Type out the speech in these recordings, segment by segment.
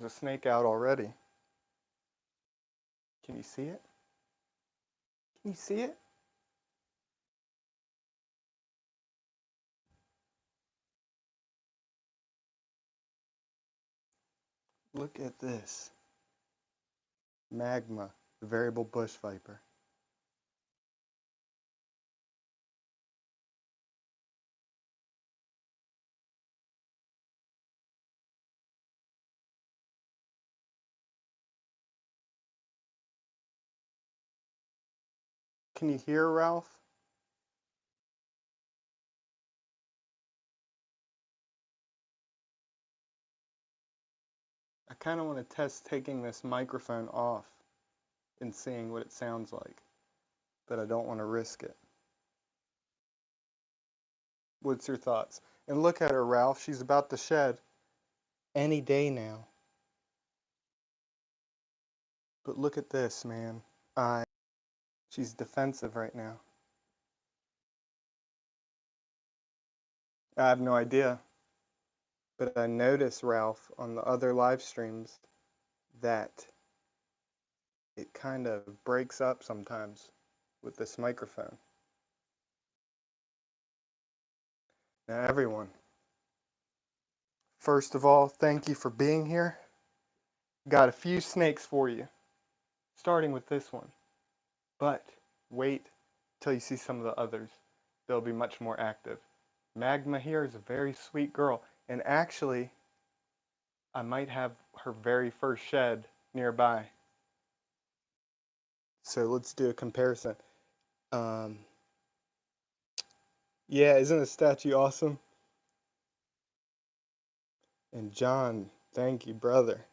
There's a snake out already. Can you see it? Can you see it? Look at this. Magma, the variable bush viper. Can you hear Ralph? I kind of want to test taking this microphone off and seeing what it sounds like, but I don't want to risk it. What's your thoughts? And look at her, Ralph. She's about to shed any day now. But look at this, man. She's defensive right now. I have no idea. But I noticed, Ralph, on the other live streams that it kind of breaks up sometimes with this microphone. Now, everyone, first of all, thank you for being here. Got a few snakes for you, starting with this one. But wait till you see some of the others. They'll be much more active. Magma here is a very sweet girl, and actually, I might have her very first shed nearby. So let's do a comparison. Yeah, isn't the statue awesome? And John, thank you, brother.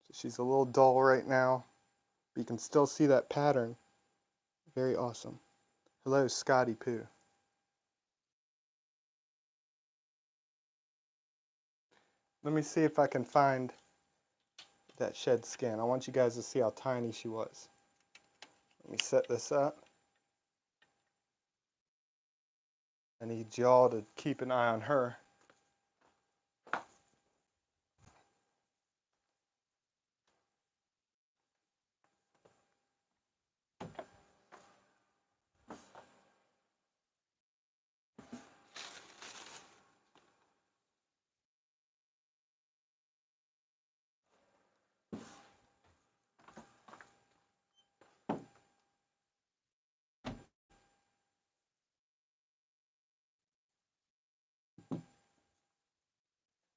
So she's a little dull right now, but you can still see that pattern. Very awesome. Hello, Scotty Poo. Let me see if I can find that shed skin. I want you guys to see how tiny she was. Let me set this up. I need y'all to keep an eye on her.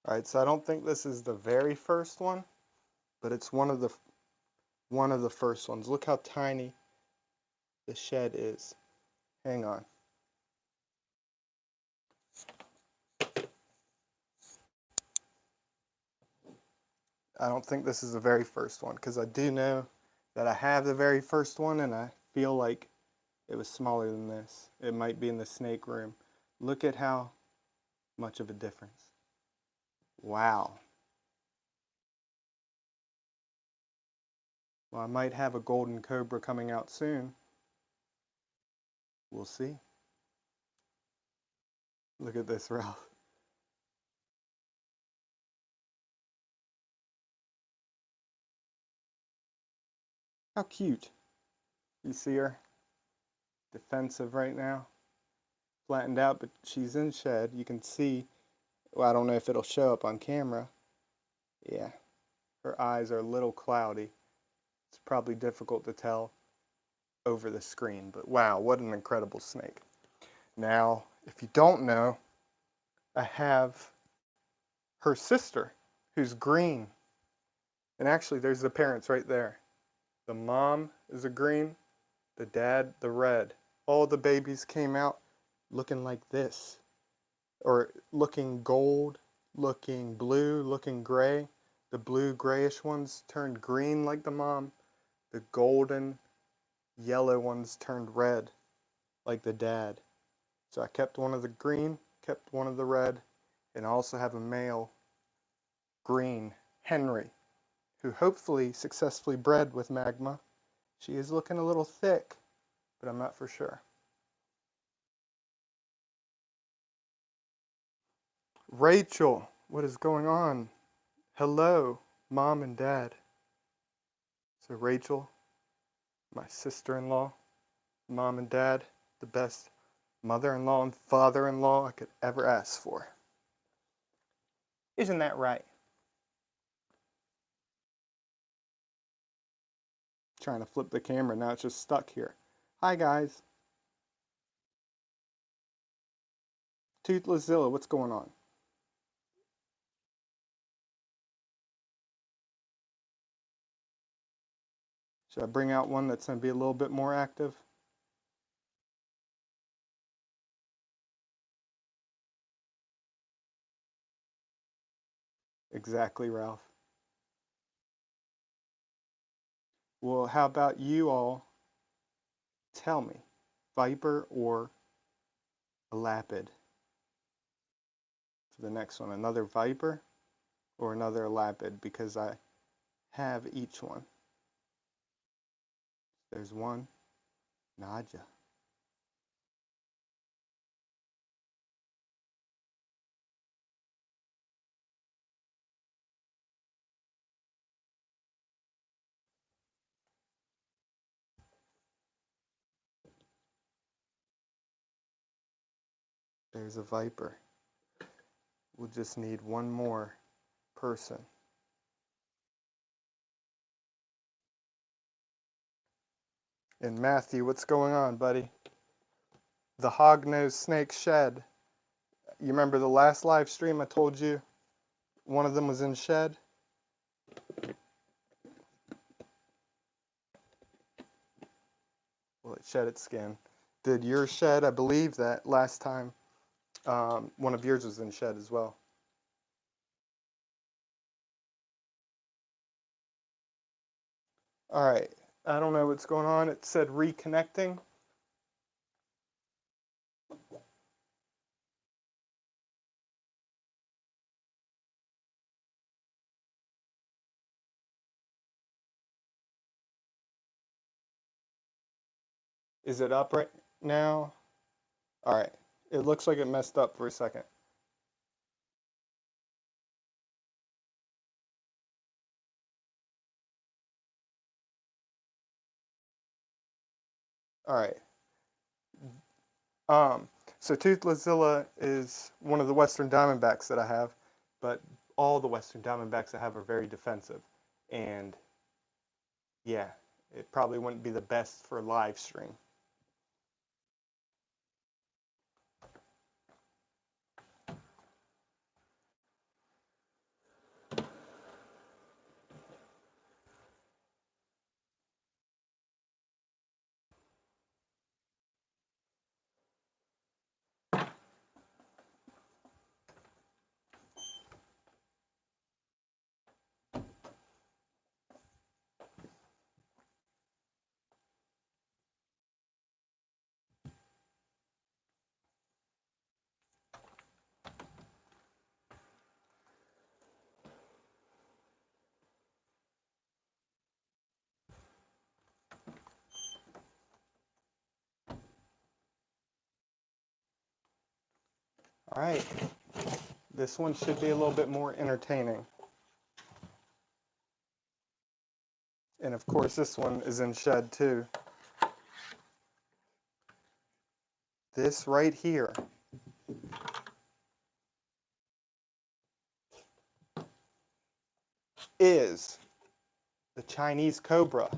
Alright, so I don't think this is the very first one, but it's one of the first ones. Look how tiny the shed is. Hang on. I don't think this is the very first one, because I do know that I have the very first one, and I feel like it was smaller than this. It might be in the snake room. Look at how much of a difference. Wow. Well, I might have a golden cobra coming out soon. We'll see. Look at this, Ralph. How cute. You see her? Defensive right now. Flattened out, but she's in shed. You can see, well, I don't know if it'll show up on camera. Yeah, her eyes are a little cloudy. It's probably difficult to tell over the screen, but wow, what an incredible snake. Now, if you don't know, I have her sister, who's green. And actually, there's the parents right there. The mom is a green, the dad, the red. All the babies came out looking like this, or looking gold, looking blue, looking gray. The blue grayish ones turned green like the mom. The golden yellow ones turned red like the dad. So I kept one of the green, kept one of the red, and I also have a male green, Henry, who hopefully successfully bred with Magma. She is looking a little thick, but I'm not for sure. Rachel, What is going on? Hello, Mom and Dad. So Rachel, my sister-in-law, Mom and Dad, the best mother-in-law and father-in-law I could ever ask for. Isn't that right? Trying to flip the camera, now it's just stuck here. Hi guys. Toothless Zilla, what's going on? Should I bring out one that's going to be a little bit more active? Exactly, Ralph. Well, how about you all tell me, Viper or a Lapid? For the next one, another Viper or another Lapid, because I have each one. There's one, Nadja. There's a Viper. We'll just need one more person. And Matthew, what's going on, buddy? The hog-nosed snake shed. You remember the last live stream I told you one of them was in shed? Well, it shed its skin. Did yours shed? I believe that last time one of yours was in shed as well. All right. I don't know what's going on. It said reconnecting. Is it up right now? All right. It looks like it messed up for a second. All right. So Toothlessilla is one of the Western Diamondbacks that I have, but all the Western Diamondbacks I have are very defensive. And yeah, it probably wouldn't be the best for live stream. All right, this one should be a little bit more entertaining. And of course, this one is in shed too. This right here is the Chinese cobra.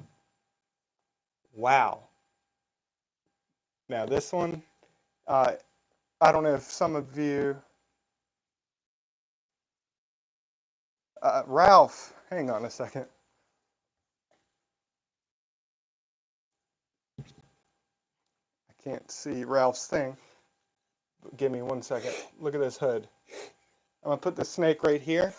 Wow. Now this one, I don't know if some of you, Ralph, hang on a second. I can't see Ralph's thing. Give me 1 second. Look at this hood. I'm gonna put the snake right here.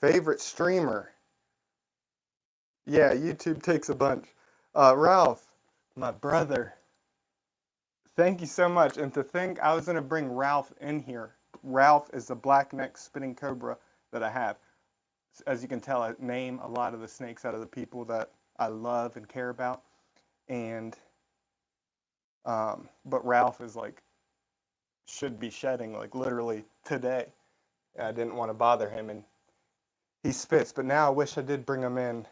Favorite streamer. Yeah, YouTube takes a bunch. Ralph, my brother. Thank you so much. And to think I was gonna bring Ralph in here. Ralph is the black-necked spinning cobra that I have. As you can tell, I name a lot of the snakes out of the people that I love and care about. And But Ralph is like, should be shedding like literally today. I didn't want to bother him, and he spits. But now I wish I did bring him in.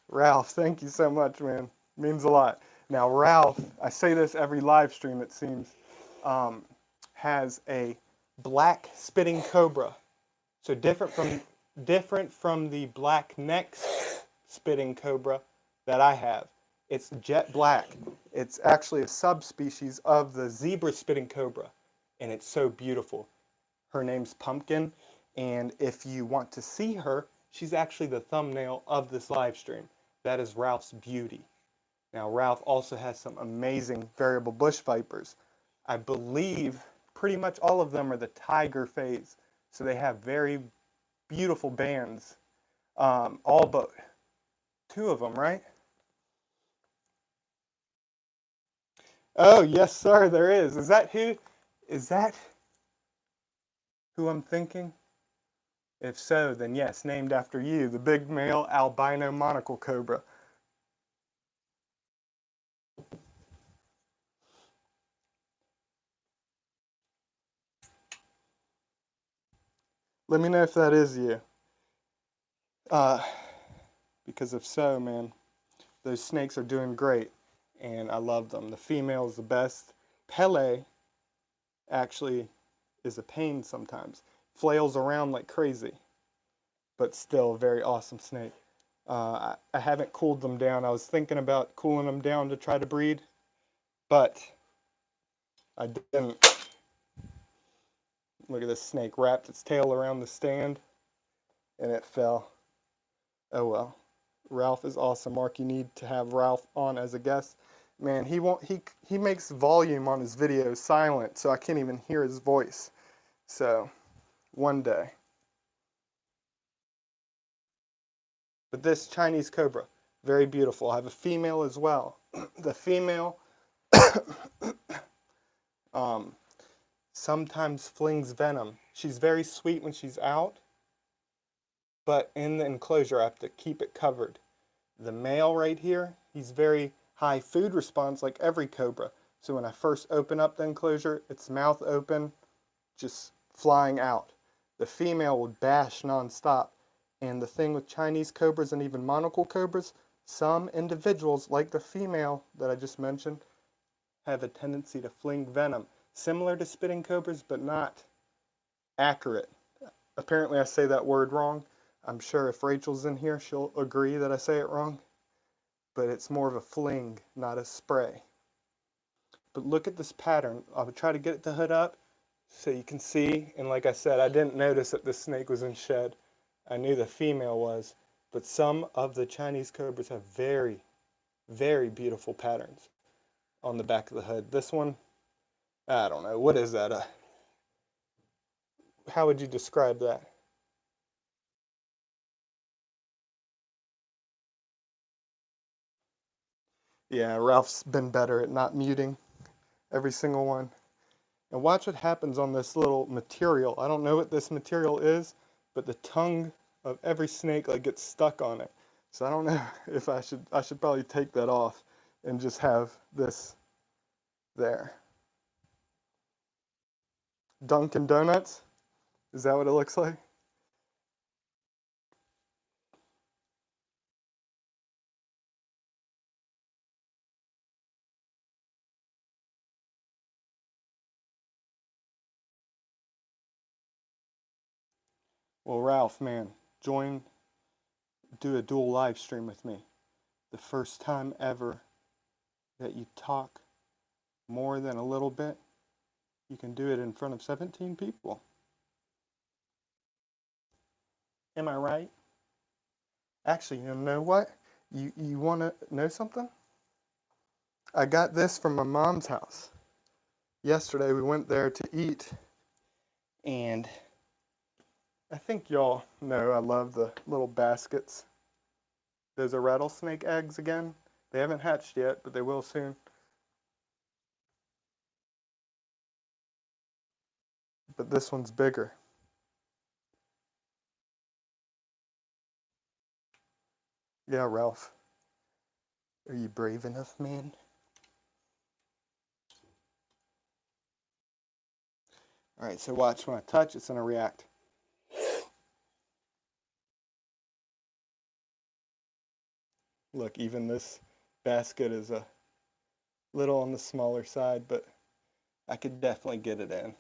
Ralph, thank you so much, man. Means a lot. Now, Ralph, I say this every live stream, it seems, has a black spitting cobra. So different from the black neck spitting cobra that I have. It's jet black. It's actually a subspecies of the zebra spitting cobra, and it's so beautiful. Her name's Pumpkin, and if you want to see her, she's actually the thumbnail of this live stream. That is Ralph's beauty. Now, Ralph also has some amazing variable bush vipers. I believe pretty much all of them are the tiger phase, so they have very beautiful bands. All but two of them, right? Oh, yes, sir, there is. Is that who? Is that who I'm thinking? If so, then yes, named after you, the big male albino monocle cobra. Let me know if that is you. Because if so, man, those snakes are doing great, and I love them. The female is the best. Pele actually is a pain sometimes. Flails around like crazy, but still a very awesome snake. I haven't cooled them down. I was thinking about cooling them down to try to breed, but I didn't. Look at this snake wrapped its tail around the stand, and it fell. Oh well. Ralph is awesome. Mark, you need to have Ralph on as a guest. Man, he makes volume on his videos silent, so I can't even hear his voice. So, one day. But this Chinese cobra, very beautiful. I have a female as well. The female sometimes flings venom. She's very sweet when she's out, but in the enclosure I have to keep it covered. The male right here, he's very high food response like every cobra. So when I first open up the enclosure, its mouth open, just flying out. The female would bash nonstop. And the thing with Chinese cobras and even monocle cobras, some individuals, like the female that I just mentioned, have a tendency to fling venom. Similar to spitting cobras, but not accurate. Apparently I say that word wrong. I'm sure if Rachel's in here, she'll agree that I say it wrong. But it's more of a fling, not a spray. But look at this pattern. I'll try to get it to hood up so you can see. And like I said, I didn't notice that this snake was in shed. I knew the female was. But some of the Chinese cobras have very, very beautiful patterns on the back of the hood. This one, I don't know. What is that? How would you describe that? Yeah, Ralph's been better at not muting every single one. And watch what happens on this little material. I don't know what this material is, but the tongue of every snake like gets stuck on it. So I don't know if I should probably take that off and just have this there. Dunkin' Donuts? Is that what it looks like? Well, Ralph, man, do a dual live stream with me. The first time ever that you talk more than a little bit, you can do it in front of 17 people. Am I right? Actually, you know what? You want to know something? I got this from my mom's house. Yesterday we went there to eat, and I think y'all know I love the little baskets. Those are rattlesnake eggs again. They haven't hatched yet, but they will soon. But this one's bigger. Yeah, Ralph. Are you brave enough, man? Alright, so watch, when I touch, it's going to react. Look, even this basket is a little on the smaller side, but I could definitely get it in.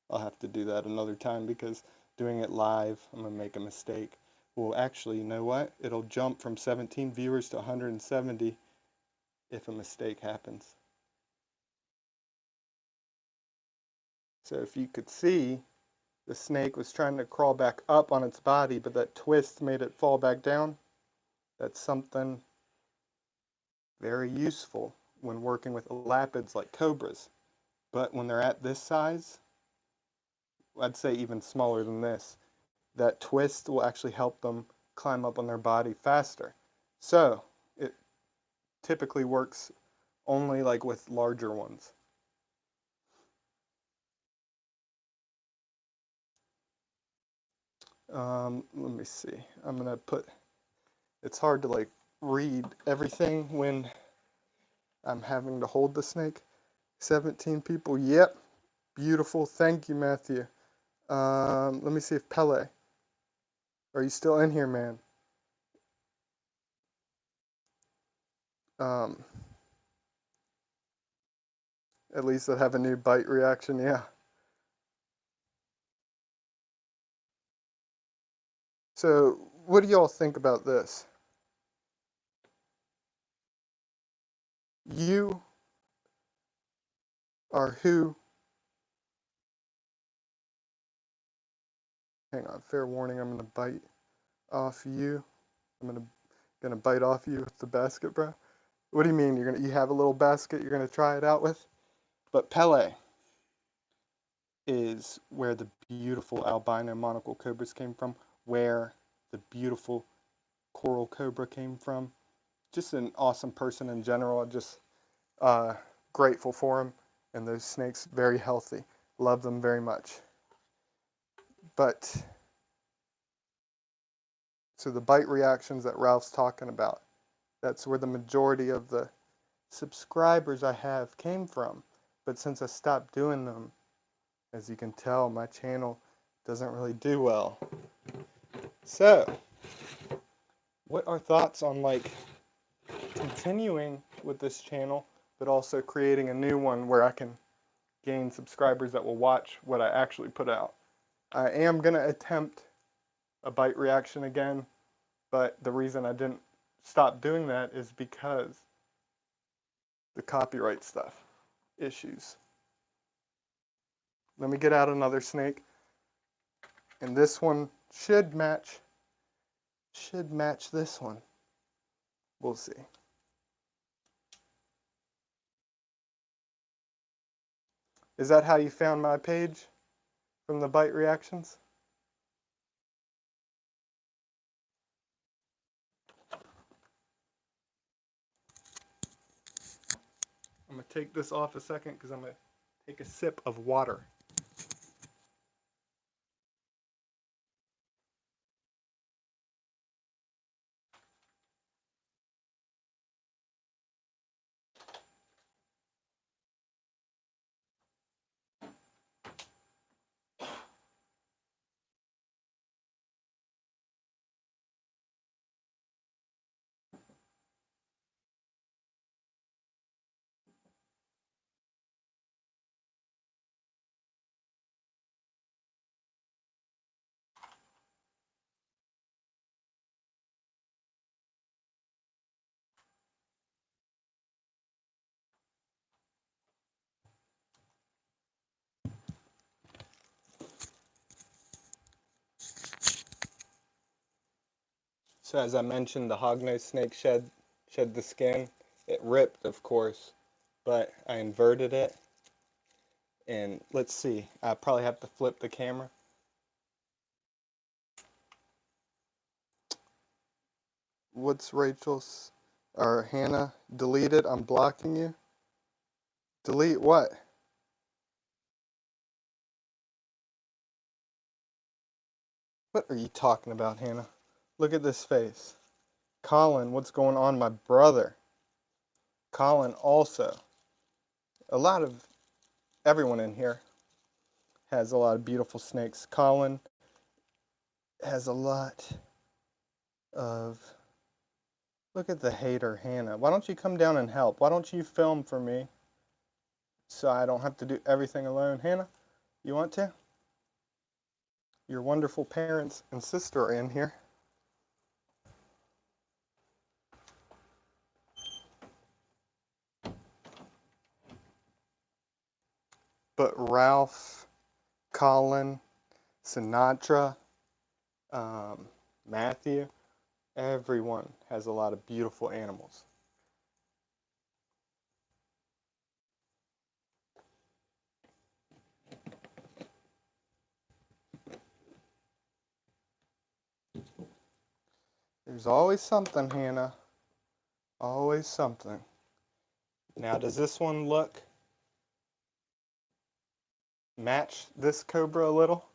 I'll have to do that another time because doing it live, I'm going to make a mistake. Well, actually, you know what? It'll jump from 17 viewers to 170 if a mistake happens. So if you could see, the snake was trying to crawl back up on its body, but that twist made it fall back down. That's something very useful when working with elapids like cobras. But when they're at this size, I'd say even smaller than this, that twist will actually help them climb up on their body faster. So it typically works only like with larger ones. Let me see. I'm gonna put, it's hard to like read everything when I'm having to hold the snake. 17 people, yep, beautiful, thank you, Matthew. Let me see if Pele, are you still in here, man? At least I have a new bite reaction, yeah. So, what do y'all think about this? You are who? Hang on, fair warning, I'm gonna bite off you. I'm gonna bite off you with the basket, bro. What do you mean? You have a little basket you're gonna try it out with? But Pele is where the beautiful albino monocle cobras came from, where the beautiful coral cobra came from. Just an awesome person in general. I'm just grateful for him, and those snakes very healthy. Love them very much. But so the bite reactions that Ralph's talking about, that's where the majority of the subscribers I have came from. But since I stopped doing them, as you can tell, my channel doesn't really do well. So, what are thoughts on like continuing with this channel, but also creating a new one where I can gain subscribers that will watch what I actually put out? I am going to attempt a bite reaction again, but the reason I didn't stop doing that is because the copyright stuff issues. Let me get out another snake, and this one should match this one. We'll see. Is that how you found my page? From the bite reactions? I'm going to take this off a second because I'm going to take a sip of water. So as I mentioned, the hognose snake shed the skin. It ripped, of course, but I inverted it. And let's see, I probably have to flip the camera. What's Rachel's or Hannah? Delete it. I'm blocking you. Delete what? What are you talking about, Hannah? Look at this face. Colin, what's going on, my brother? Colin also. A lot of everyone in here has a lot of beautiful snakes. Colin has a lot of. Look at the hater, Hannah. Why don't you come down and help? Why don't you film for me so I don't have to do everything alone? Hannah, you want to? Your wonderful parents and sister are in here. But Ralph, Colin, Sinatra, Matthew, everyone has a lot of beautiful animals. There's always something, Hannah. Always something. Now, does this one look match this cobra a little?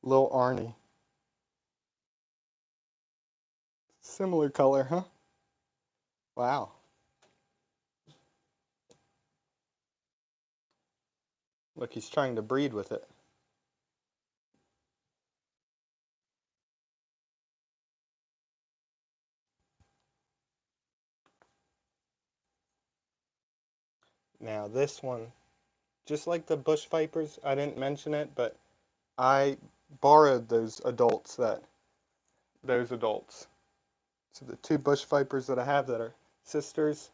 Little Arnie. Similar color, huh? Wow. Look, he's trying to breed with it. Now, this one, just like the bush vipers, I didn't mention it, but I borrowed those adults. So the two bush vipers that I have that are sisters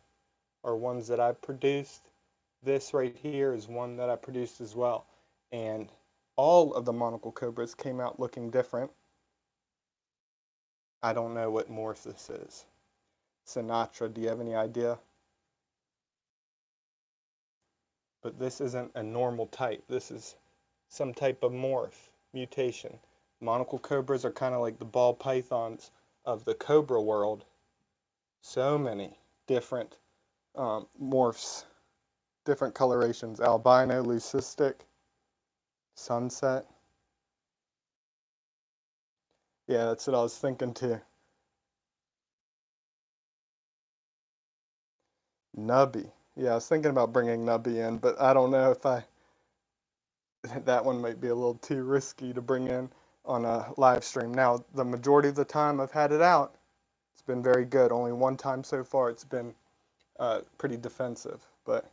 are ones that I produced. This right here is one that I produced as well. And all of the monocle cobras came out looking different. I don't know what morph this is. Sinatra, do you have any idea? But this isn't a normal type. This is some type of morph, mutation. Monocle cobras are kind of like the ball pythons of the cobra world. So many different morphs, different colorations. Albino, leucistic, sunset. Yeah, that's what I was thinking too. Nubby. Yeah, I was thinking about bringing Nubby in, but I don't know if that one might be a little too risky to bring in on a live stream. Now, the majority of the time I've had it out, it's been very good. Only one time so far it's been pretty defensive, but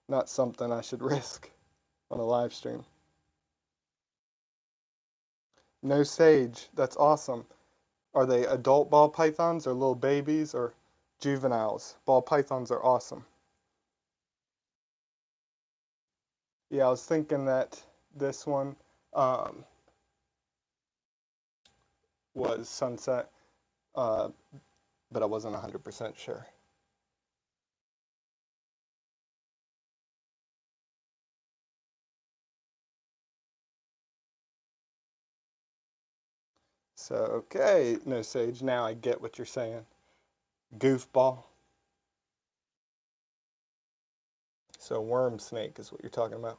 not something I should risk on a live stream. No sage, that's awesome. Are they adult ball pythons or little babies or juveniles? Ball pythons are awesome. Yeah, I was thinking that this one was sunset, uh, but I wasn't 100% sure. So, okay, no sage, now I get what you're saying. Goofball. So, worm snake is what you're talking about.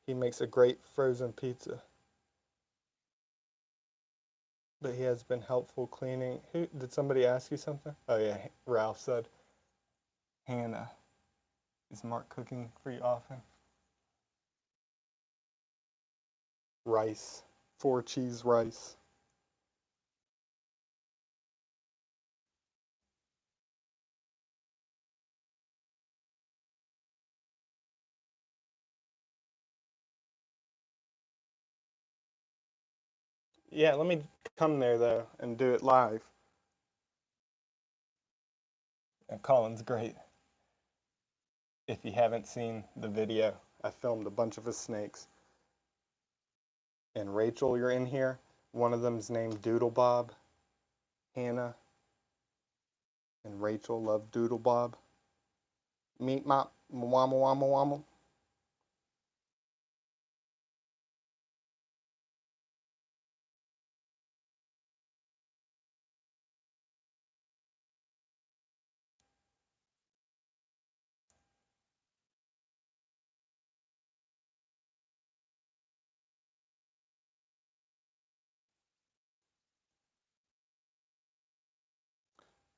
He makes a great frozen pizza. But he has been helpful cleaning. Who did somebody ask you something? Oh yeah, Ralph said. Hannah, is Mark cooking for you often? Rice, 4 cheese rice. Yeah, let me come there though and do it live. And Colin's great. If you haven't seen the video, I filmed a bunch of his snakes. And Rachel, you're in here. One of them's named Doodle Bob. Hannah and Rachel love Doodle Bob. Meet mop, wama wama wama.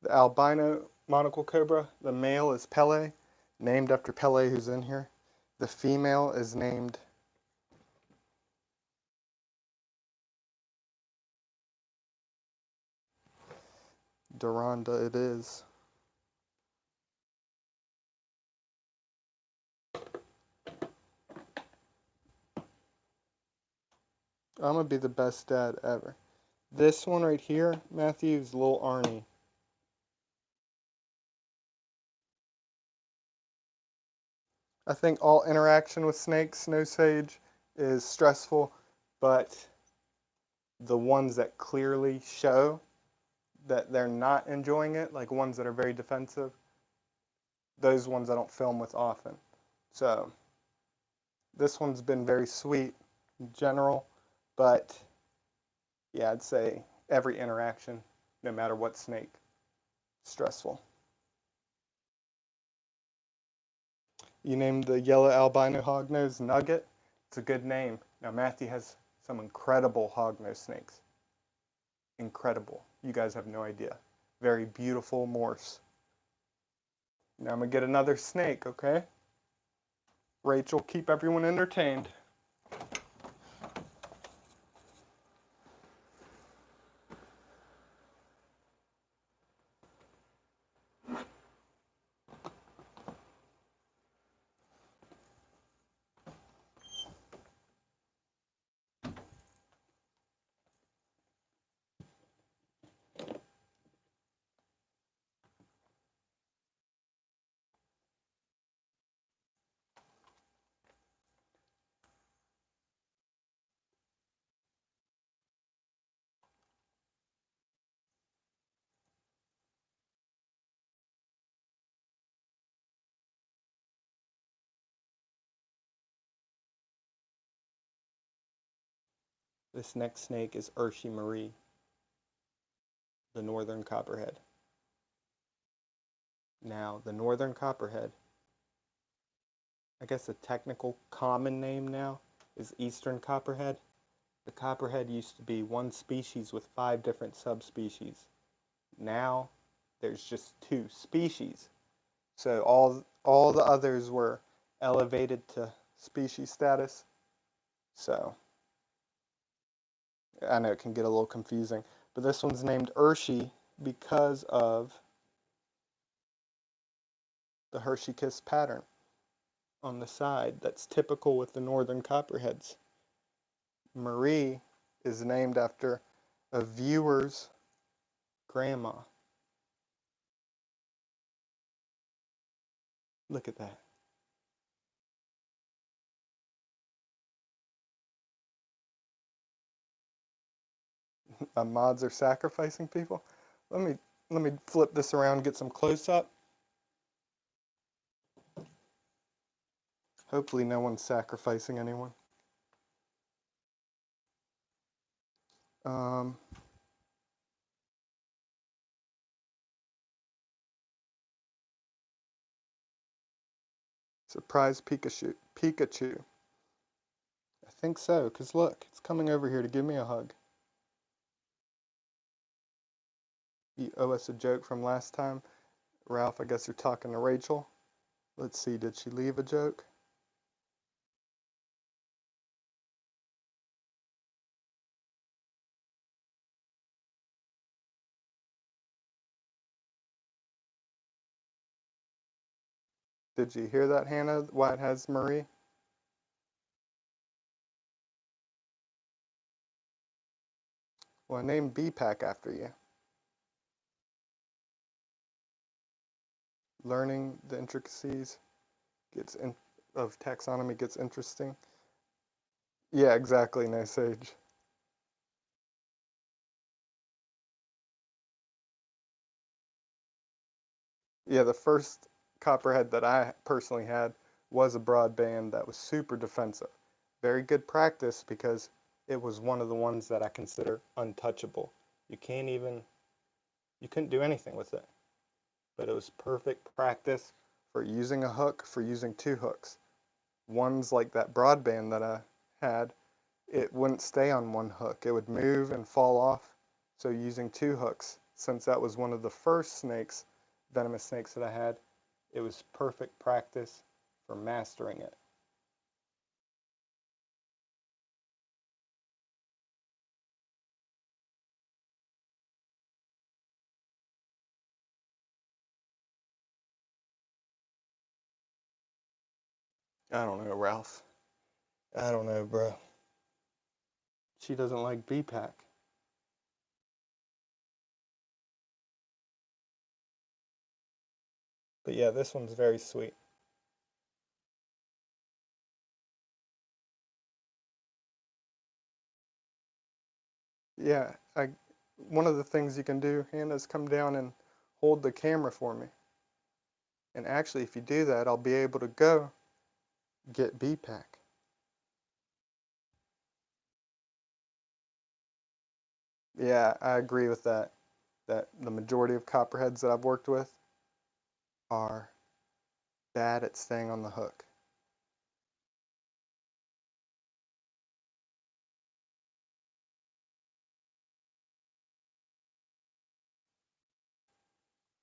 The albino monocle cobra, the male is Pele, named after Pele who's in here. The female is named Duranda, it is. I'm going to be the best dad ever. This one right here, Matthew, is little Arnie. I think all interaction with snakes, no sage, is stressful, but the ones that clearly show that they're not enjoying it, like ones that are very defensive, those ones I don't film with often. So this one's been very sweet in general, but yeah, I'd say every interaction, no matter what snake, stressful. You named the yellow albino hognose Nugget. It's a good name. Now Matthew has some incredible hognose snakes. Incredible. You guys have no idea. Very beautiful morphs. Now I'm going to get another snake, okay? Rachel, keep everyone entertained. This next snake is Urshi Marie, the northern copperhead. Now, the northern copperhead, I guess the technical common name now is eastern copperhead. The copperhead used to be one species with 5 different subspecies. Now, there's just 2 species. So all the others were elevated to species status. So I know it can get a little confusing, but this one's named Urshi because of the Hershey Kiss pattern on the side that's typical with the northern copperheads. Marie is named after a viewer's grandma. Look at that. Mods are sacrificing people. Let me flip this around and get some close up. Hopefully no one's sacrificing anyone. Surprise Pikachu. I think so, because look, it's coming over here to give me a hug. You owe us a joke from last time. Ralph, I guess you're talking to Rachel. Let's see, did she leave a joke? Did you hear that, Hannah? Why it has Marie? Well, I named BPAC after you. Learning the intricacies of taxonomy gets interesting. Yeah, exactly, no sage. Yeah, the first copperhead that I personally had was a broadband that was super defensive. Very good practice because it was one of the ones that I consider untouchable. You can't even, you couldn't do anything with it. But it was perfect practice for using a hook, for using 2 hooks. Ones like that broadband that I had, it wouldn't stay on one hook. It would move and fall off. So using 2 hooks since that was one of the first snakes, venomous snakes that I had, it was perfect practice for mastering it. I don't know, Ralph. I don't know, bro. She doesn't like BPAC. But yeah, this one's very sweet. Yeah, one of the things you can do, Hannah, is come down and hold the camera for me. And actually, if you do that, I'll be able to go get BPAC. Yeah, I agree with that. That the majority of copperheads that I've worked with are bad at staying on the hook.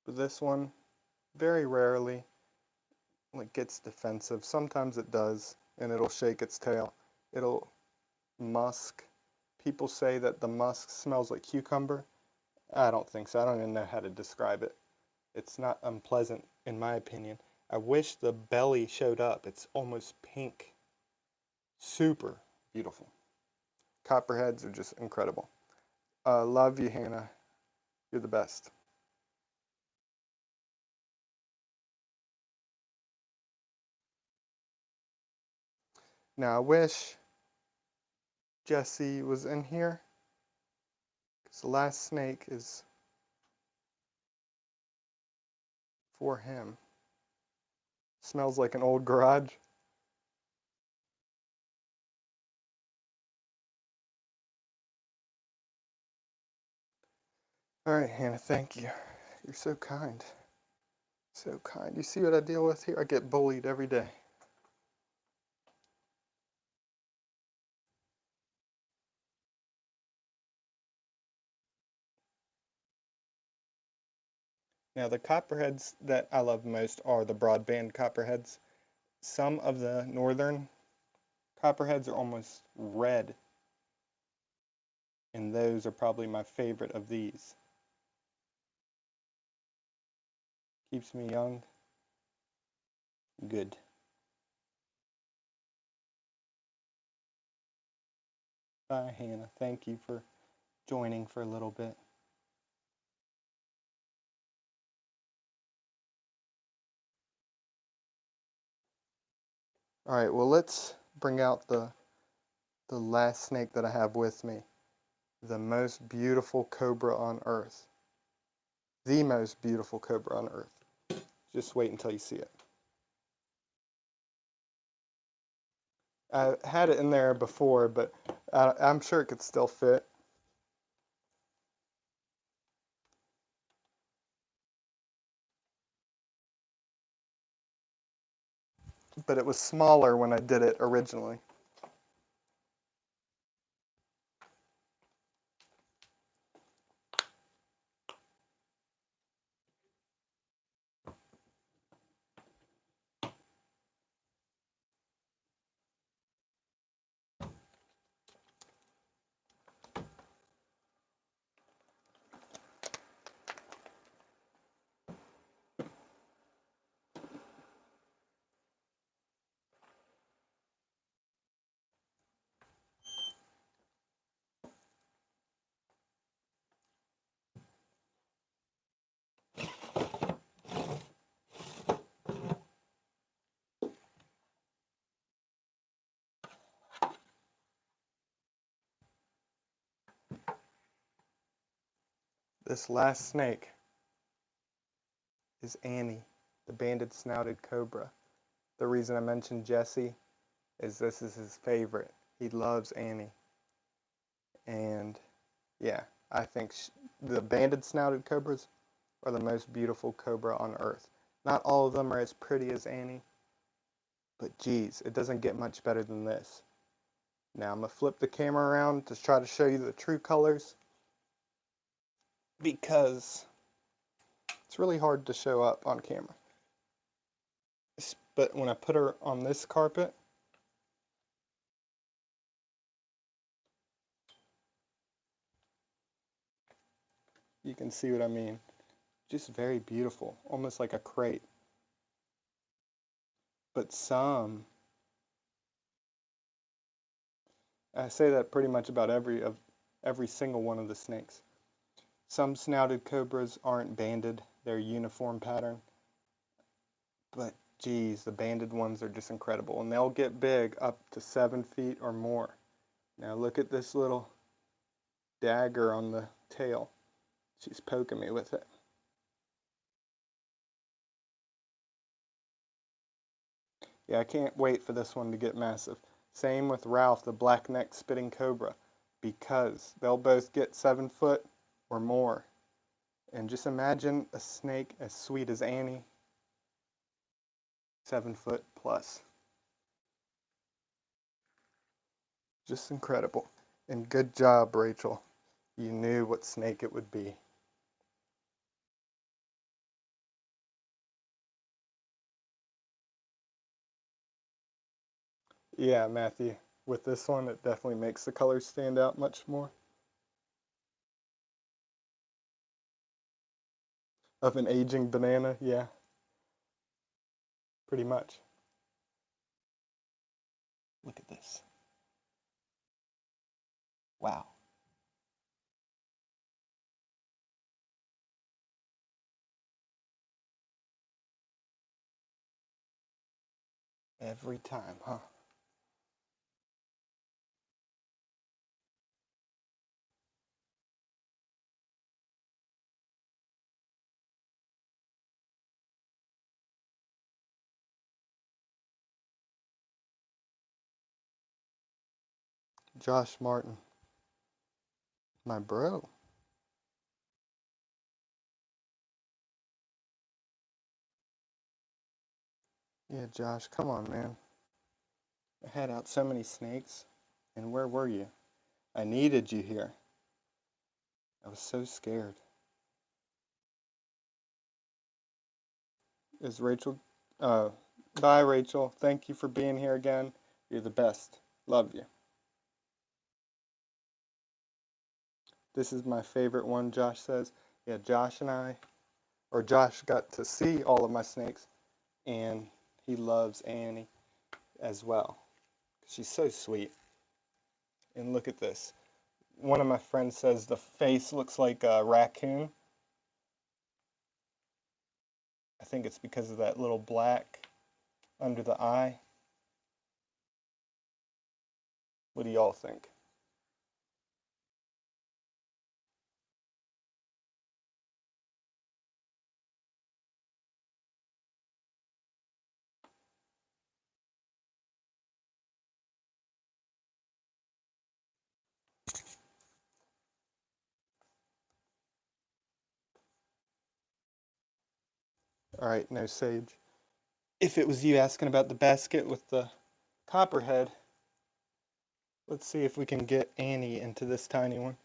But this one, very rarely, like, gets defensive. Sometimes it does, and it'll shake its tail. It'll musk. People say that the musk smells like cucumber. I don't think so. I don't even know how to describe it. It's not unpleasant, in my opinion. I wish the belly showed up. It's almost pink. Super beautiful. Copperheads are just incredible. Love you, Hannah. You're the best. Now, I wish Jesse was in here, because the last snake is for him. Smells like an old garage. All right, Hannah, thank you. You're so kind. So kind. You see what I deal with here? I get bullied every day. Now, the copperheads that I love most are the broadband copperheads. Some of the northern copperheads are almost red, and those are probably my favorite of these. Keeps me young. Good. Bye, Hannah. Thank you for joining for a little bit. All right, well, let's bring out the last snake that I have with me. The most beautiful cobra on earth. The most beautiful cobra on earth. Just wait until you see it. I had it in there before, but I'm sure it could still fit. But it was smaller when I did it originally. This last snake is Annie, the banded snouted cobra. The reason I mentioned Jesse is this is his favorite. He loves Annie. And yeah, I think the banded snouted cobras are the most beautiful cobra on earth. Not all of them are as pretty as Annie, but geez, it doesn't get much better than this. Now I'm going to flip the camera around to try to show you the true colors. because it's really hard to show up on camera. But when I put her on this carpet, you can see what I mean. Just very beautiful, almost like a crate. But I say that pretty much about every single one of the snakes. Some snouted cobras aren't banded, they're uniform pattern. But geez, the banded ones are just incredible, and they'll get big up to 7 feet or more. Now look at this little dagger on the tail. She's poking me with it. Yeah, I can't wait for this one to get massive. Same with Ralph, the black-necked spitting cobra, because they'll both get 7 foot or more. And just imagine a snake as sweet as Annie, 7 foot plus. Just incredible. And good job, Rachel. You knew what snake it would be. Yeah, Matthew. With this one, it definitely makes the colors stand out much more. Of an aging banana, yeah, pretty much. Look at this. Wow. Every time, huh? Josh Martin, my bro. Yeah, Josh, come on, man. I had out so many snakes, and where were you? I needed you here. I was so scared. Is Rachel? Uh, Bye, Rachel. Thank you for being here again. You're the best. Love you. This is my favorite one, Josh says. Yeah, Josh got to see all of my snakes, and he loves Annie as well. She's so sweet. And look at this. One of my friends says the face looks like a raccoon. I think it's because of that little black under the eye. What do y'all think? All right, no Sage. If it was you asking about the basket with the copperhead, let's see if we can get Annie into this tiny one.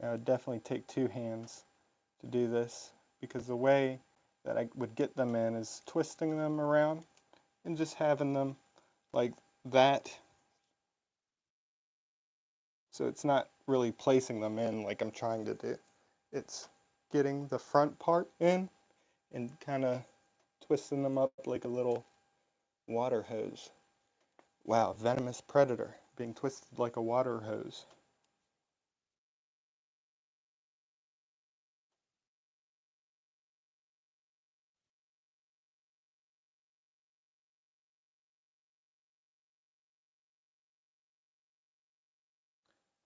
Now, it would definitely take 2 hands to do this, because the way that I would get them in is twisting them around and just having them like that. So it's not really placing them in like I'm trying to do. It's getting the front part in and kind of twisting them up like a little water hose. Wow, venomous predator being twisted like a water hose.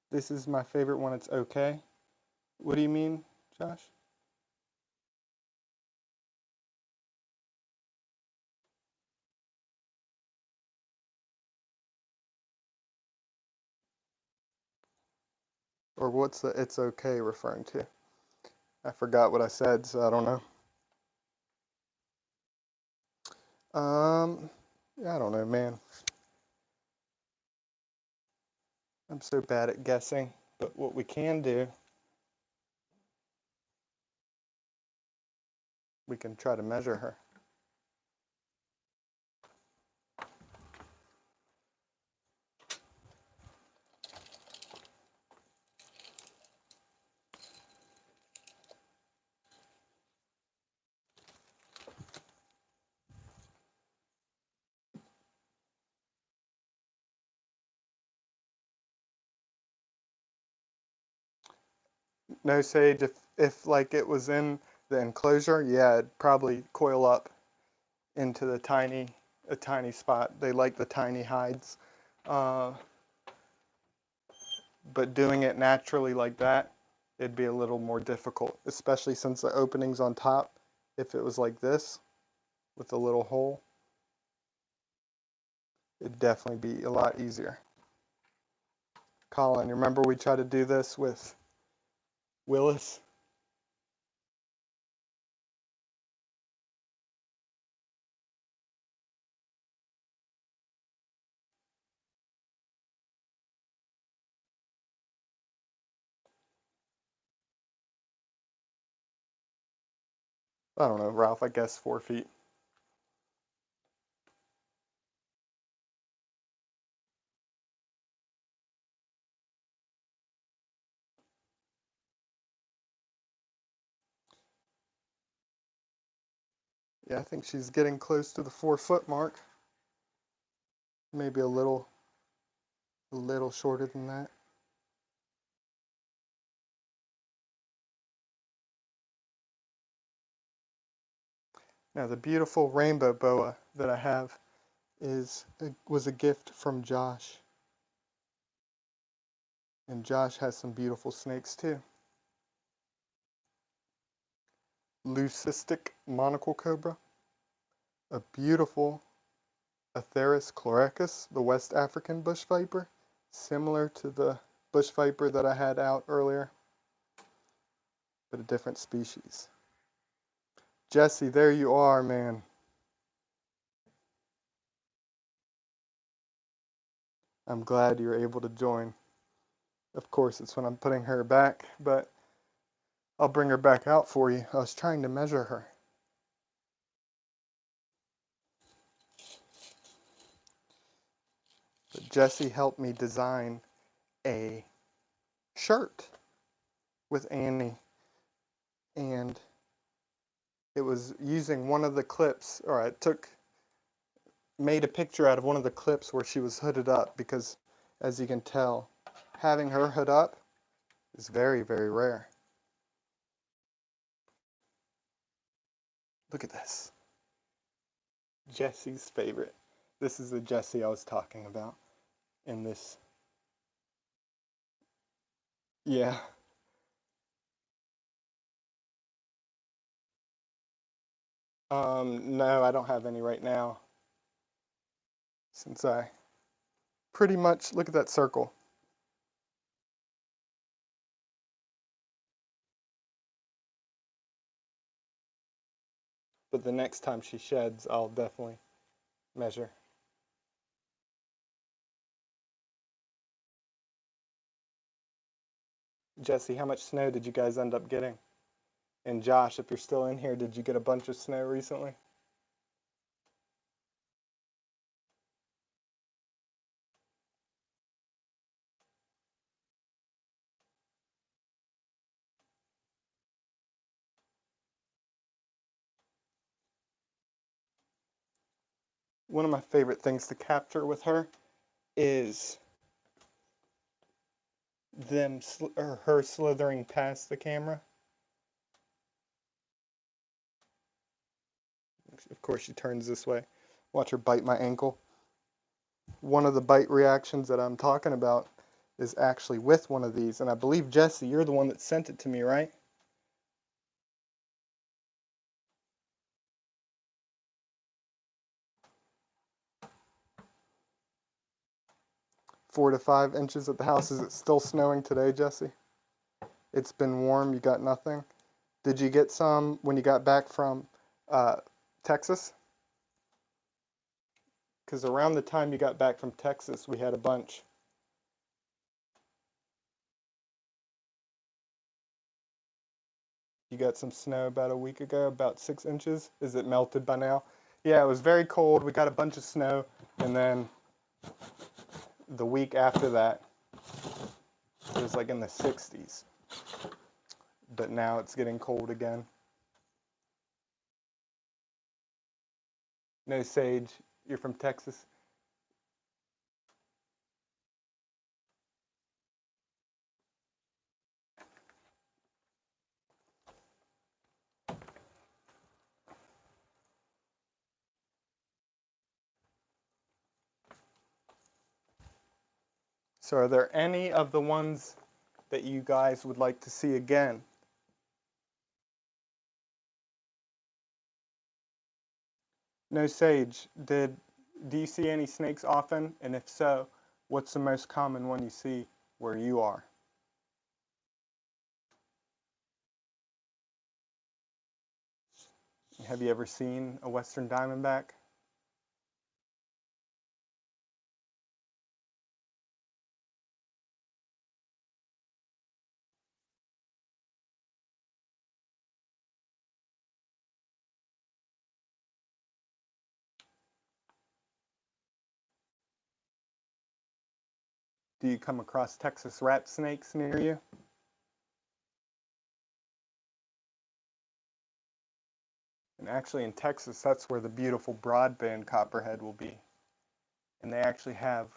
This is my favorite one. It's okay. What do you mean, Josh? Or what's the it's okay referring to? I forgot what I said, so I don't know. Yeah, I don't know, man. I'm so bad at guessing. But what we can do, we can try to measure her. No, Sage, if like it was in the enclosure, yeah, it'd probably coil up into a tiny spot. They like the tiny hides. Uh, but doing it naturally like that, it'd be a little more difficult, especially since the opening's on top. If it was like this, with a little hole, it'd definitely be a lot easier. Colin, remember we tried to do this with Willis? I don't know, Ralph, I guess 4 feet. Yeah, I think she's getting close to the 4 foot mark. Maybe a little shorter than that. Now the beautiful rainbow boa that I have was a gift from Josh. And Josh has some beautiful snakes too. Leucistic monocle cobra. A beautiful Atheris chloricus, the West African bush viper. Similar to the bush viper that I had out earlier, but a different species. Jesse, there you are, man. I'm glad you're able to join. Of course, it's when I'm putting her back, but I'll bring her back out for you. I was trying to measure her. But Jesse helped me design a shirt with Annie, and it was using one of the clips, or I made a picture out of one of the clips where she was hooded up, because as you can tell, having her hood up is very, very rare. Look at this. Jesse's favorite. This is the Jesse I was talking about in this. Yeah. No, I don't have any right now. Since I pretty much, look at that circle. But the next time she sheds, I'll definitely measure. Jesse, how much snow did you guys end up getting? And Josh, if you're still in here, did you get a bunch of snow recently? One of my favorite things to capture with her is her slithering past the camera. Of course, she turns this way. Watch her bite my ankle. One of the bite reactions that I'm talking about is actually with one of these, and I believe, Jesse, you're the one that sent it to me, right? Four to 5 inches at the house. Is it still snowing today, Jesse? It's been warm. You got nothing? Did you get some when you got back from Texas? Because around the time you got back from Texas, we had a bunch. You got some snow about a week ago, about 6 inches. Is it melted by now? Yeah, it was very cold. We got a bunch of snow, and then the week after that, it was like in the 60s. But now it's getting cold again. No, Sage, you're from Texas. So are there any of the ones that you guys would like to see again? No, Sage, do you see any snakes often? And if so, what's the most common one you see where you are? Have you ever seen a western diamondback? Do you come across Texas rat snakes near you? And actually in Texas, that's where the beautiful broadband copperhead will be. And they actually have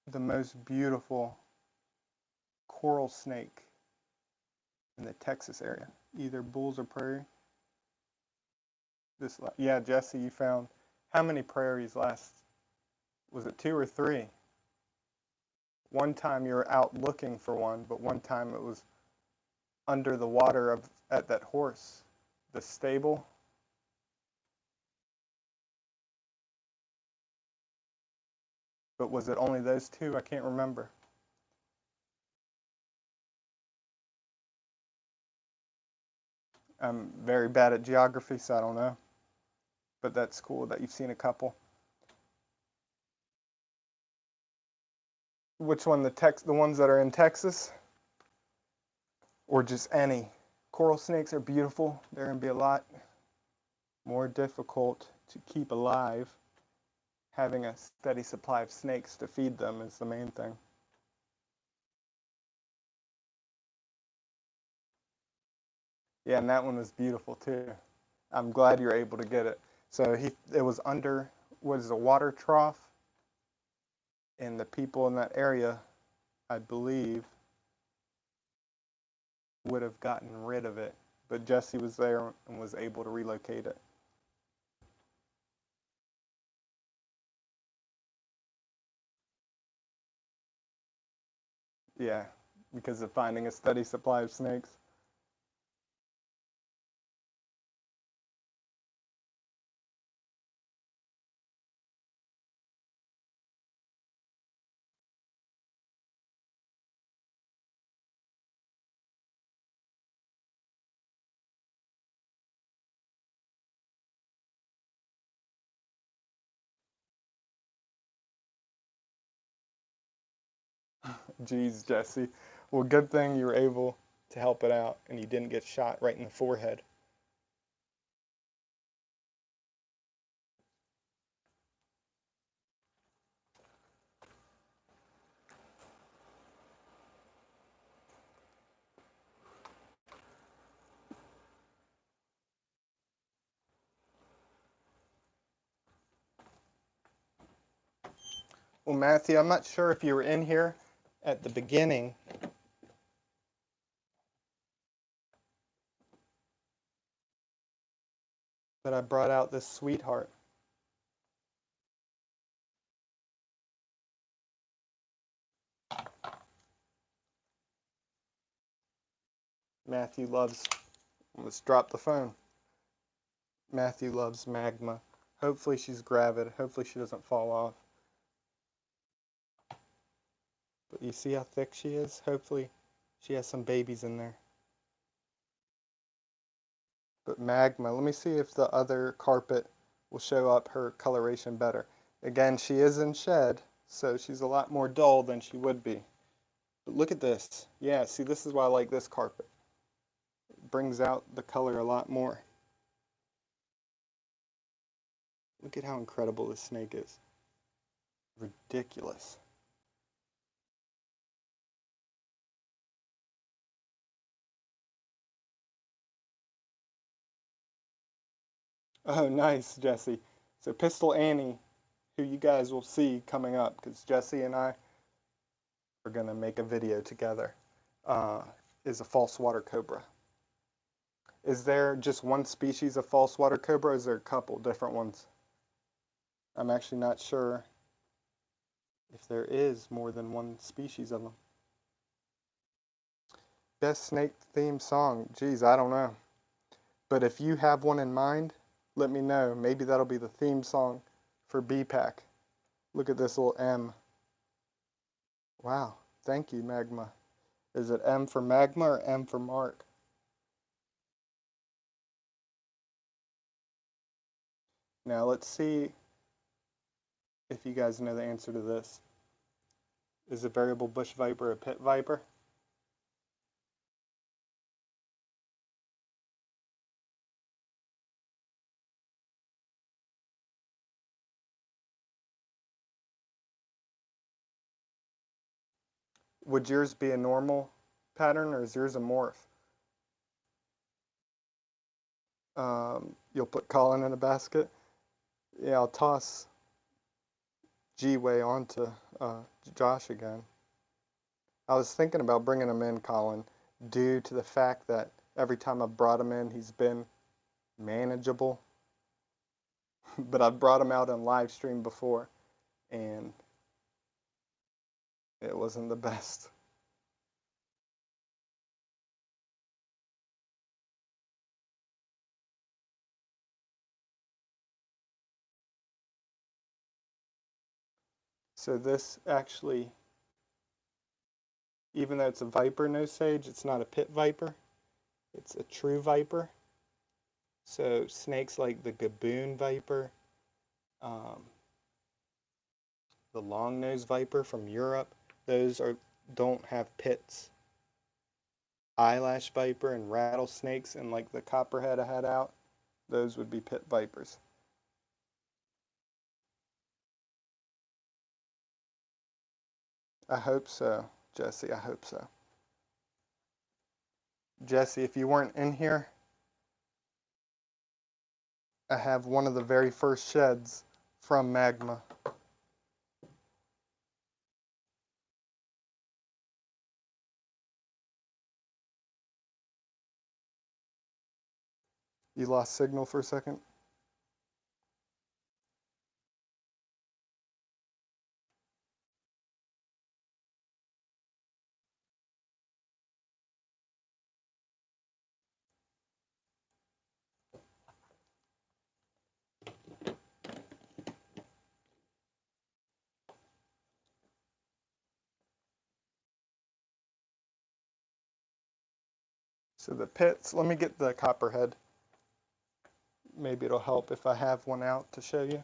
the most beautiful coral snake in the Texas area, either bulls or prairie. Yeah, Jesse, you found how many prairies last? Was it 2 or 3? One time you were out looking for one, but one time it was under the water at that horse, the stable. But was it only those 2? I can't remember. I'm very bad at geography, so I don't know. But that's cool that you've seen a couple. Which one? The ones that are in Texas? Or just any? Coral snakes are beautiful. They're going to be a lot more difficult to keep alive. Having a steady supply of snakes to feed them is the main thing. Yeah, and that one was beautiful too. I'm glad you're able to get it. So it was under what is a water trough, and the people in that area, I believe, would have gotten rid of it, but Jesse was there and was able to relocate it. Yeah, because of finding a steady supply of snakes. Jeez, Jesse. Well, good thing you were able to help it out and you didn't get shot right in the forehead. Well, Matthew, I'm not sure if you were in here at the beginning, but I brought out this sweetheart. Matthew loves, let's drop the phone. Matthew loves magma. Hopefully she's gravid. Hopefully she doesn't fall off. But you see how thick she is? Hopefully She has some babies in there. But magma, let me see if the other carpet will show up her coloration better. Again, she is in shed, so she's a lot more dull than she would be. But look at this. Yeah, see, this is why I like this carpet. It brings out the color a lot more. Look at how incredible this snake is. Ridiculous. Oh, nice, Jesse. So Pistol Annie, who you guys will see coming up, because Jesse and I are going to make a video together, is a false water cobra. Is there just one species of false water cobra, or is there a couple different ones? I'm actually not sure if there is more than one species of them. Best snake theme song? Geez, I don't know. But if you have one in mind, let me know. Maybe that'll be the theme song for BPAC. Look at this little M. Wow, thank you, Magma. Is it M for Magma or M for Mark? Now let's see if you guys know the answer to this. Is a variable bush viper a pit viper? Would yours be a normal pattern, or is yours a morph? You'll put Colin in a basket? Yeah, I'll toss G-Way onto Josh again. I was thinking about bringing him in, Colin, due to the fact that every time I've brought him in, he's been manageable. But I've brought him out on live stream before, and it wasn't the best. So this actually, even though it's a viper, no sage, it's not a pit viper. It's a true viper. So snakes like the gaboon viper, the long-nosed viper from Europe, those don't have pits. Eyelash viper and rattlesnakes and like the copperhead I had out, those would be pit vipers. I hope so, Jesse, I hope so. Jesse, if you weren't in here, I have one of the very first sheds from Magma. You lost signal for a second? So the pits, let me get the copperhead. Maybe it'll help if I have one out to show you.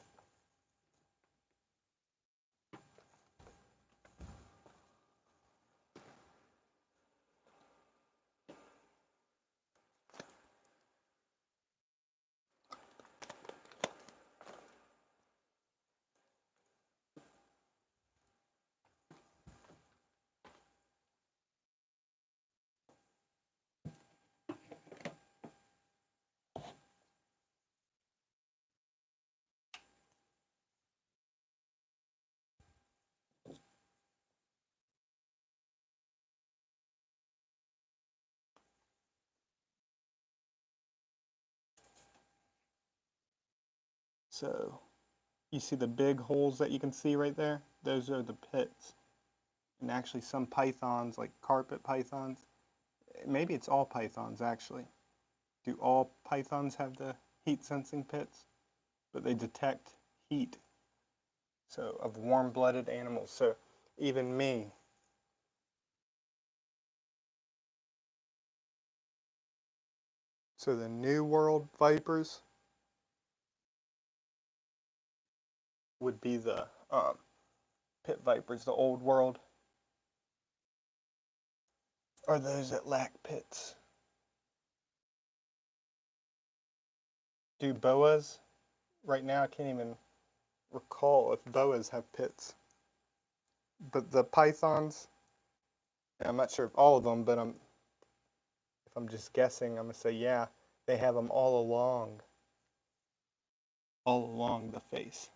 So you see the big holes that you can see right there? Those are the pits. And actually some pythons, like carpet pythons, maybe it's all pythons actually. Do all pythons have the heat sensing pits? But they detect heat, so of warm-blooded animals. So even me, So the New World vipers would be the pit vipers. The Old World are those that lack pits. Do boas? Right now I can't even recall if boas have pits. But the pythons, I'm not sure if all of them, but if I'm just guessing, I'm gonna say yeah, they have them all along the face.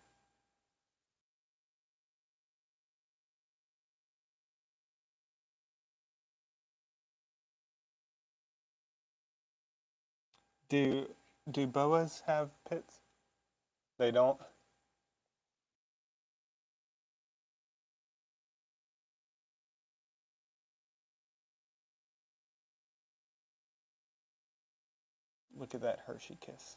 Do do boas have pits? They don't. Look at that Hershey kiss.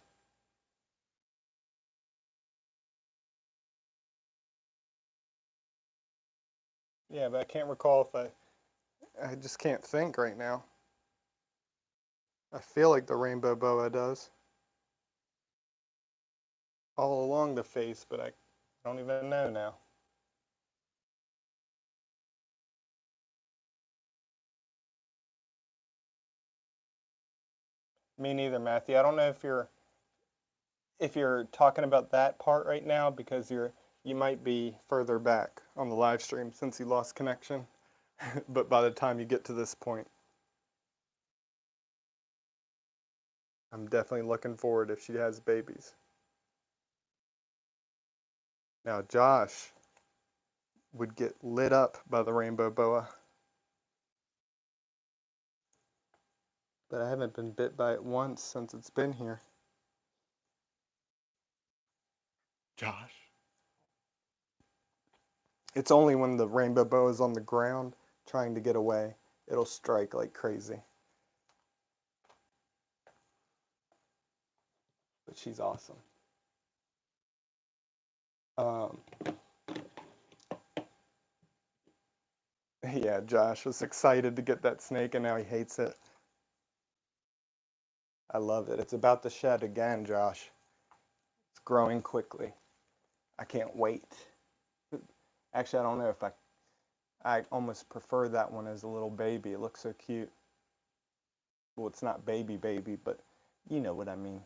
Yeah, but I can't recall if I just can't think right now. I feel like the rainbow boa does all along the face, but I don't even know now. Me neither, Matthew. I don't know if you're talking about that part right now because you might be further back on the live stream since you lost connection. But by the time you get to this point, I'm definitely looking forward if she has babies. Now Josh would get lit up by the rainbow boa. But I haven't been bit by it once since it's been here. Josh. It's only when the rainbow boa is on the ground trying to get away, it'll strike like crazy. But she's awesome. Um, yeah, Josh was excited to get that snake and now he hates it. I love it. It's about to shed again, Josh. It's growing quickly. I can't wait. Actually, I don't know if I almost prefer that one as a little baby. It looks so cute. Well, it's not baby, but you know what I mean.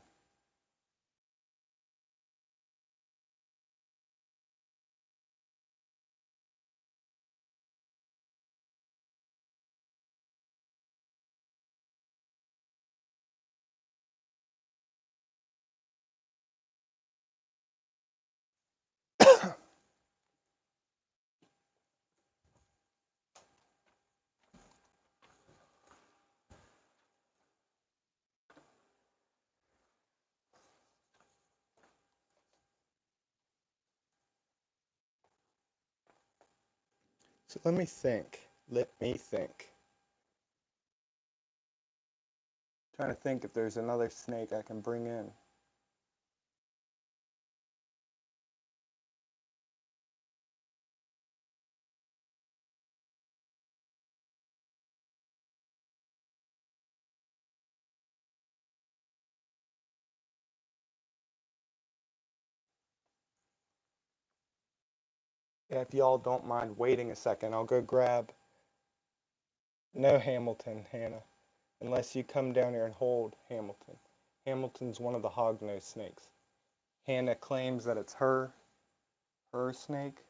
So let me think. Let me think. Trying to think if there's another snake I can bring in. Yeah, if y'all don't mind waiting a second, I'll go grab. No Hamilton, Hannah. Unless you come down here and hold Hamilton. Hamilton's one of the hognose snakes. Hannah claims that it's her snake.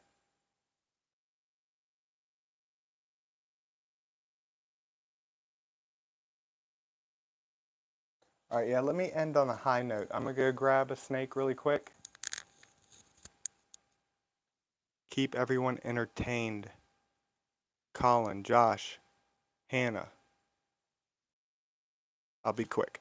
All right, yeah, let me end on a high note. I'm going to go grab a snake really quick. Keep everyone entertained. Colin, Josh, Hannah. I'll be quick.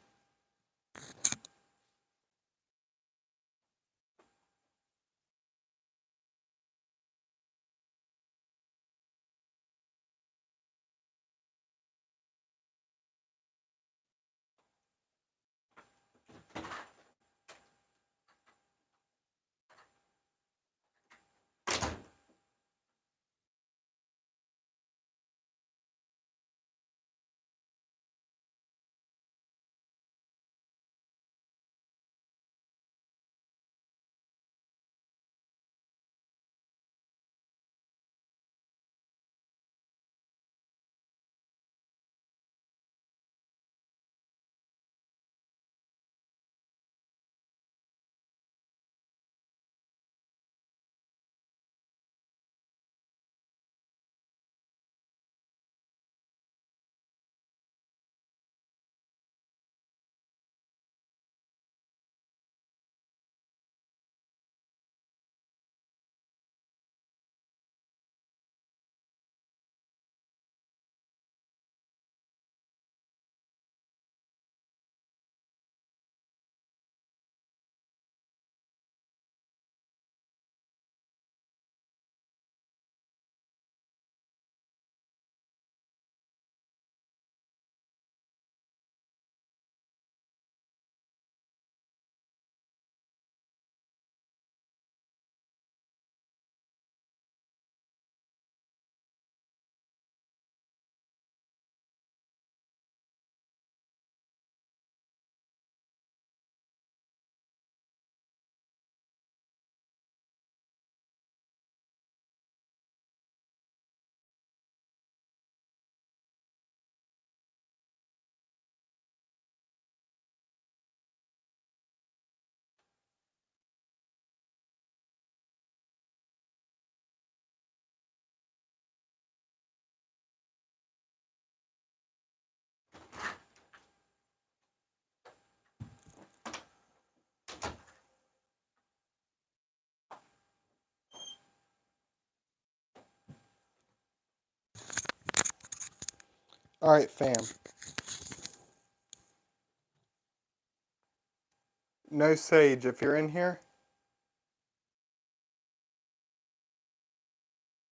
Alright, fam. No Sage, if you're in here,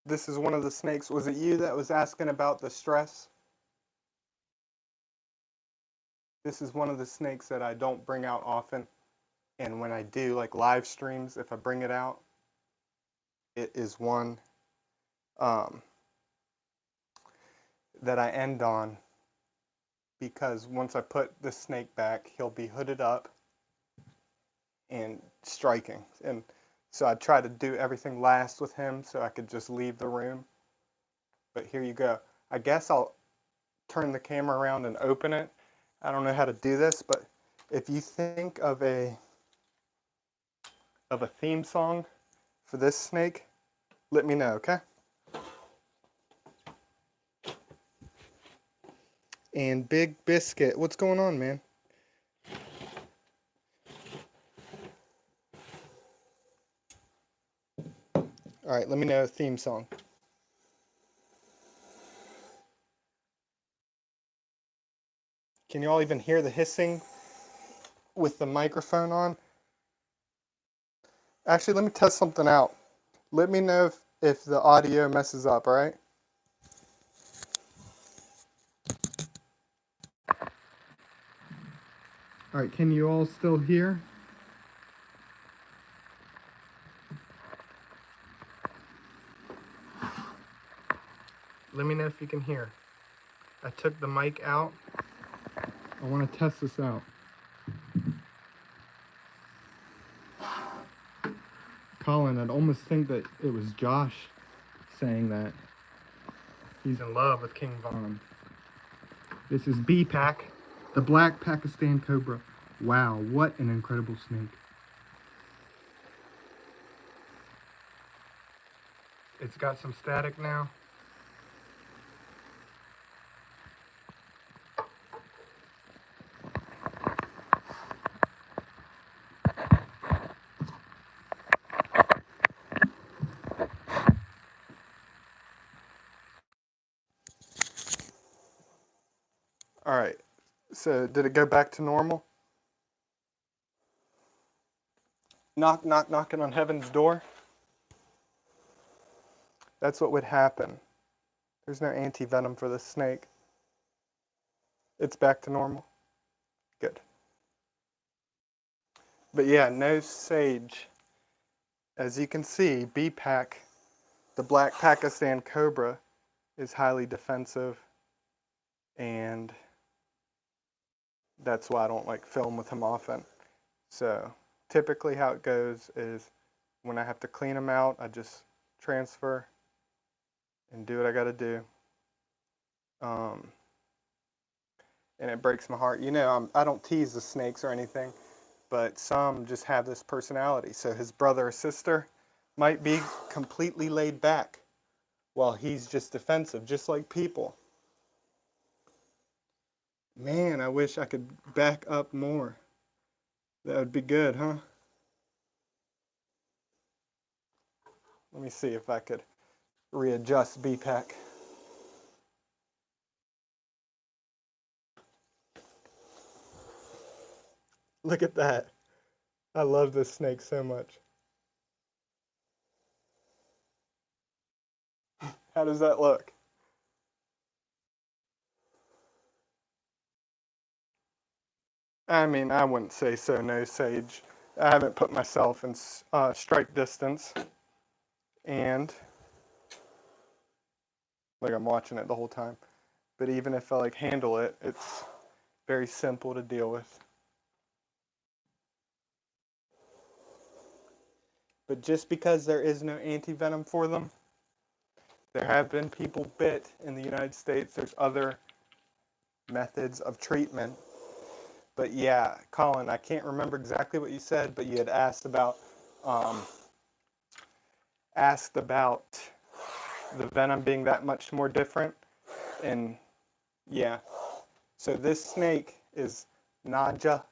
this is one of the snakes. Was it you that was asking about the stress? This is one of the snakes that I don't bring out often. And when I do, like live streams, if I bring it out, it is one that I end on, because once I put the snake back, he'll be hooded up and striking. And so I try to do everything last with him so I could just leave the room. But here you go. I guess I'll turn the camera around and open it. I don't know how to do this, but if you think of a theme song for this snake, let me know, okay? And Big Biscuit, what's going on, man? All right, let me know a theme song. Can you all even hear the hissing with the microphone on? Actually, let me test something out. Let me know if the audio messes up, all right? All right, can you all still hear? Let me know if you can hear. I took the mic out. I want to test this out. Colin, I'd almost think that it was Josh saying that he's in love with King Von. This is B-Pack, the black Pakistan cobra. Wow, what an incredible snake. It's got some static now. All right, so did it go back to normal? Knock, knock, knocking on heaven's door. That's what would happen. There's no anti-venom for this snake. It's back to normal. Good. But yeah, no Sage. As you can see, B-Pack, the black Pakistan cobra, is highly defensive, and that's why I don't like film with him often. So typically how it goes is when I have to clean him out, I just transfer and do what I got to do. And it breaks my heart. You know, I don't tease the snakes or anything, but some just have this personality. So his brother or sister might be completely laid back while he's just defensive, just like people. Man, I wish I could back up more. That would be good, huh? Let me see if I could readjust B-Pack. Look at that. I love this snake so much. How does that look? I mean, I wouldn't say so, no Sage. I haven't put myself in strike distance. And, like, I'm watching it the whole time. But even if I, like, handle it, it's very simple to deal with. But just because there is no anti-venom for them, there have been people bit in the United States. There's other methods of treatment. But yeah, Colin, I can't remember exactly what you said, but you had asked about the venom being that much more different. And yeah, so this snake is Naja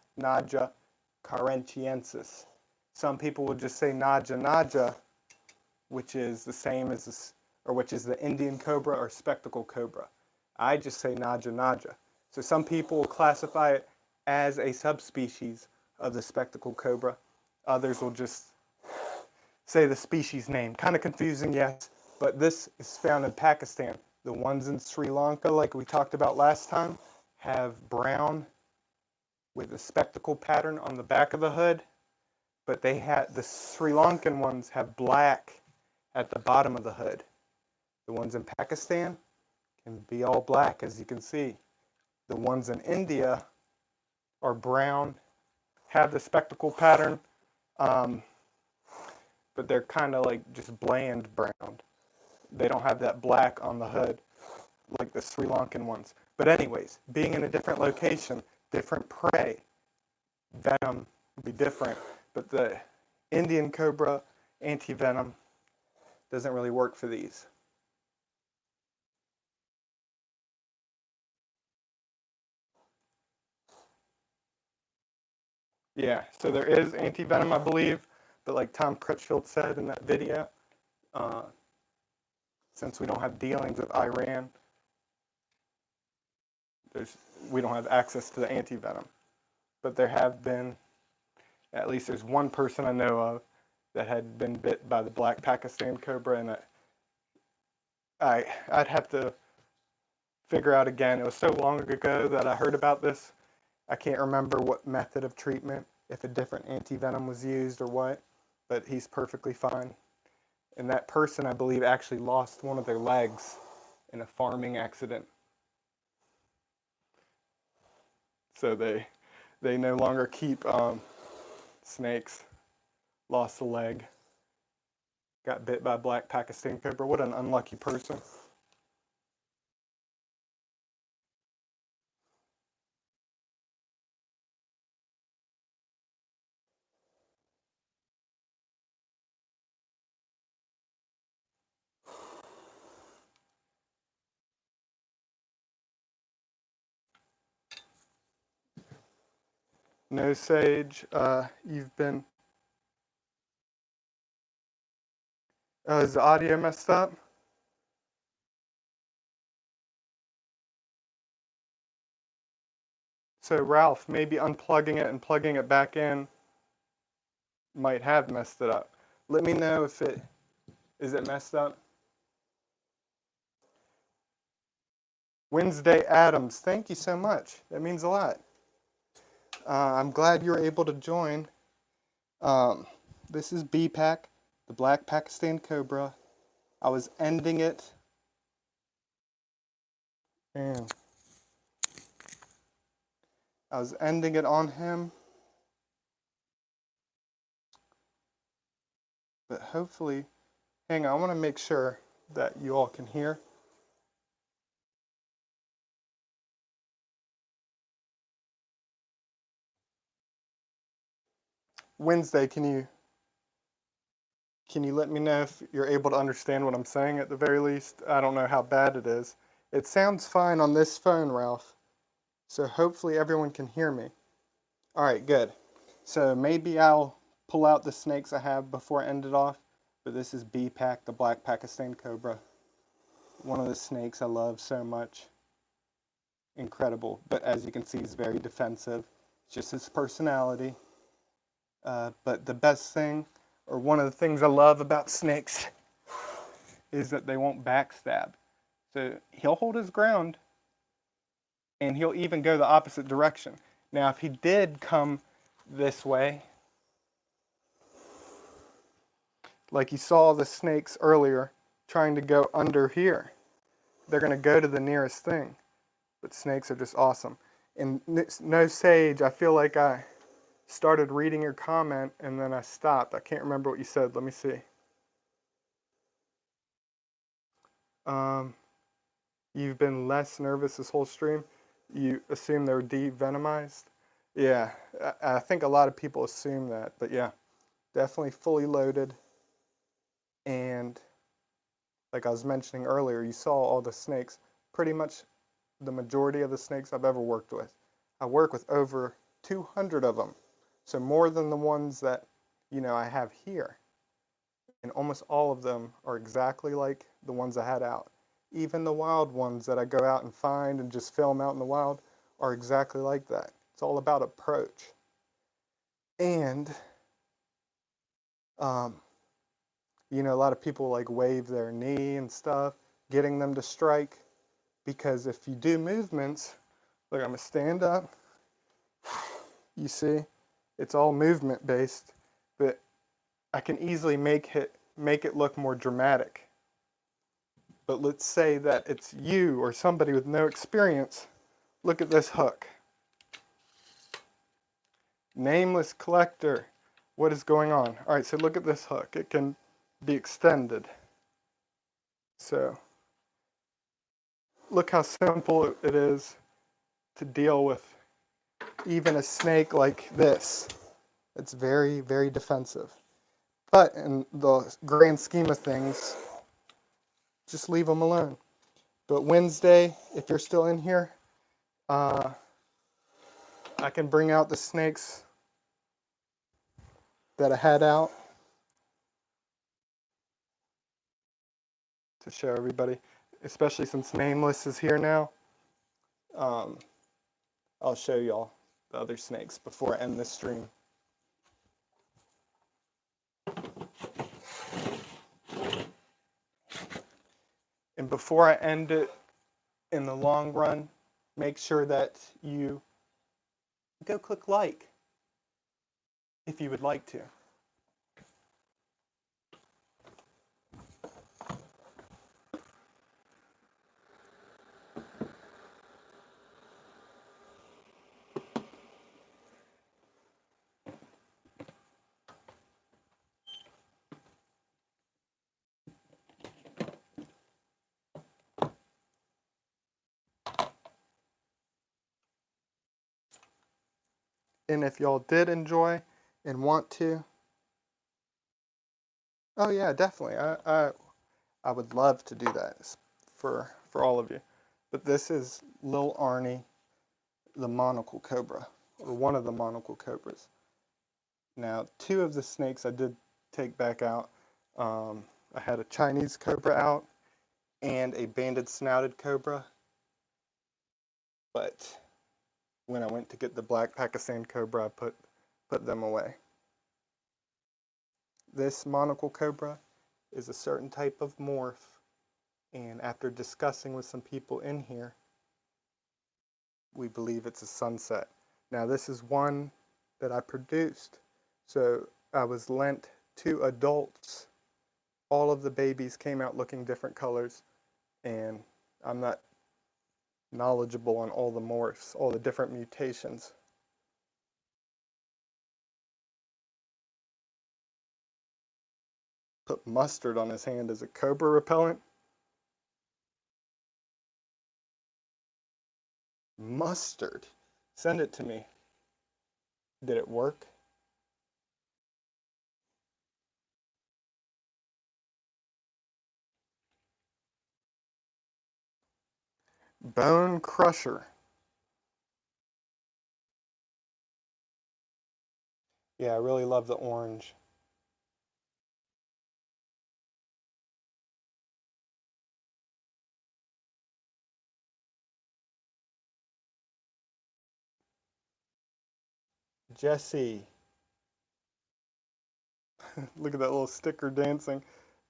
carentiensis. Some people would just say Naja, which is the same as this, or which is the Indian cobra or spectacle cobra. I just say naja naja. So some people classify it as a subspecies of the spectacled cobra. Others will just say the species name. Kind of confusing, yes, but this is found in Pakistan. The ones in Sri Lanka, like we talked about last time, have brown with a spectacle pattern on the back of the hood, but the Sri Lankan ones have black at the bottom of the hood. The ones in Pakistan can be all black, as you can see. The ones in India are brown, have the spectacle pattern, but they're kind of like just bland brown. They don't have that black on the hood like the Sri Lankan ones. But anyways, being in a different location, different prey, venom would be different. But the Indian cobra anti-venom doesn't really work for these. Yeah, so there is anti-venom, I believe, but like Tom Crutchfield said in that video, uh, since we don't have dealings with Iran, there's, we don't have access to the anti-venom. But there have been, at least there's one person I know of that had been bit by the black Pakistan cobra, and I'd have to figure out again. It was so long ago that I heard about this. I can't remember what method of treatment, if a different anti-venom was used or what, but he's perfectly fine. And that person, I believe, actually lost one of their legs in a farming accident. So they no longer keep snakes. Lost a leg. Got bit by a black Pakistan cobra. What an unlucky person. No Sage, you've been... is the audio messed up? So Ralph, maybe unplugging it and plugging it back in might have messed it up. Let me know if is it messed up? Wednesday Adams, thank you so much. That means a lot. I'm glad you were able to join. This is B-Pack, the black Pakistan cobra. I was ending it, and I was ending it on him, but hopefully, hang on, I want to make sure that you all can hear. Wednesday, can you let me know if you're able to understand what I'm saying at the very least? I don't know how bad it is. It sounds fine on this phone, Ralph, so hopefully everyone can hear me. All right, good. So maybe I'll pull out the snakes I have before I end it off, but this is B-Pack, the black Pakistan cobra. One of the snakes I love so much. Incredible, but as you can see, he's very defensive. It's just his personality. But the best thing, or one of the things I love about snakes, is that they won't backstab. So he'll hold his ground, and he'll even go the opposite direction. Now, if he did come this way, like you saw the snakes earlier trying to go under here, they're going to go to the nearest thing. But snakes are just awesome. And No Sage, I feel like I started reading your comment and then I stopped. I can't remember what you said. Let me see. You've been less nervous this whole stream. You assume they're de-venomized? Yeah, I think a lot of people assume that. But yeah, definitely fully loaded. And like I was mentioning earlier, you saw all the snakes. Pretty much the majority of the snakes I've ever worked with. I work with over 200 of them. So more than the ones that, I have here. And almost all of them are exactly like the ones I had out. Even the wild ones that I go out and find and just film out in the wild are exactly like that. It's all about approach. And, um, you know, a lot of people like wave their knee and stuff, getting them to strike. Because if you do movements, look, I'm going to stand up. You see, it's all movement based, but I can easily make it look more dramatic. But let's say that it's you or somebody with no experience. Look at this hook. Nameless collector. What is going on? All right, so look at this hook. It can be extended. So look how simple it is to deal with even a snake like this. It's very, very defensive. But in the grand scheme of things, just leave them alone. But Wednesday, if you're still in here, I can bring out the snakes that I had out to show everybody, especially since Nameless is here now. I'll show y'all the other snakes before I end this stream. And before I end it, in the long run, make sure that you go click like if you would like to. And if y'all did enjoy and want to, oh yeah, definitely. I would love to do that for all of you. But this is Lil Arnie, the monocle cobra, or one of the monocle cobras. Now, two of the snakes I did take back out. I had a Chinese cobra out and a banded snouted cobra. But when I went to get the black Pakistan cobra, I put them away. This monocle cobra is a certain type of morph, and after discussing with some people in here, we believe it's a sunset. Now this is one that I produced, so I was lent 2 adults. All of the babies came out looking different colors, and I'm not knowledgeable on all the morphs, all the different mutations. Put mustard on his hand as a cobra repellent. Mustard. Send it to me. Did it work? Bone crusher. Yeah, I really love the orange. Jesse. Look at that little sticker dancing.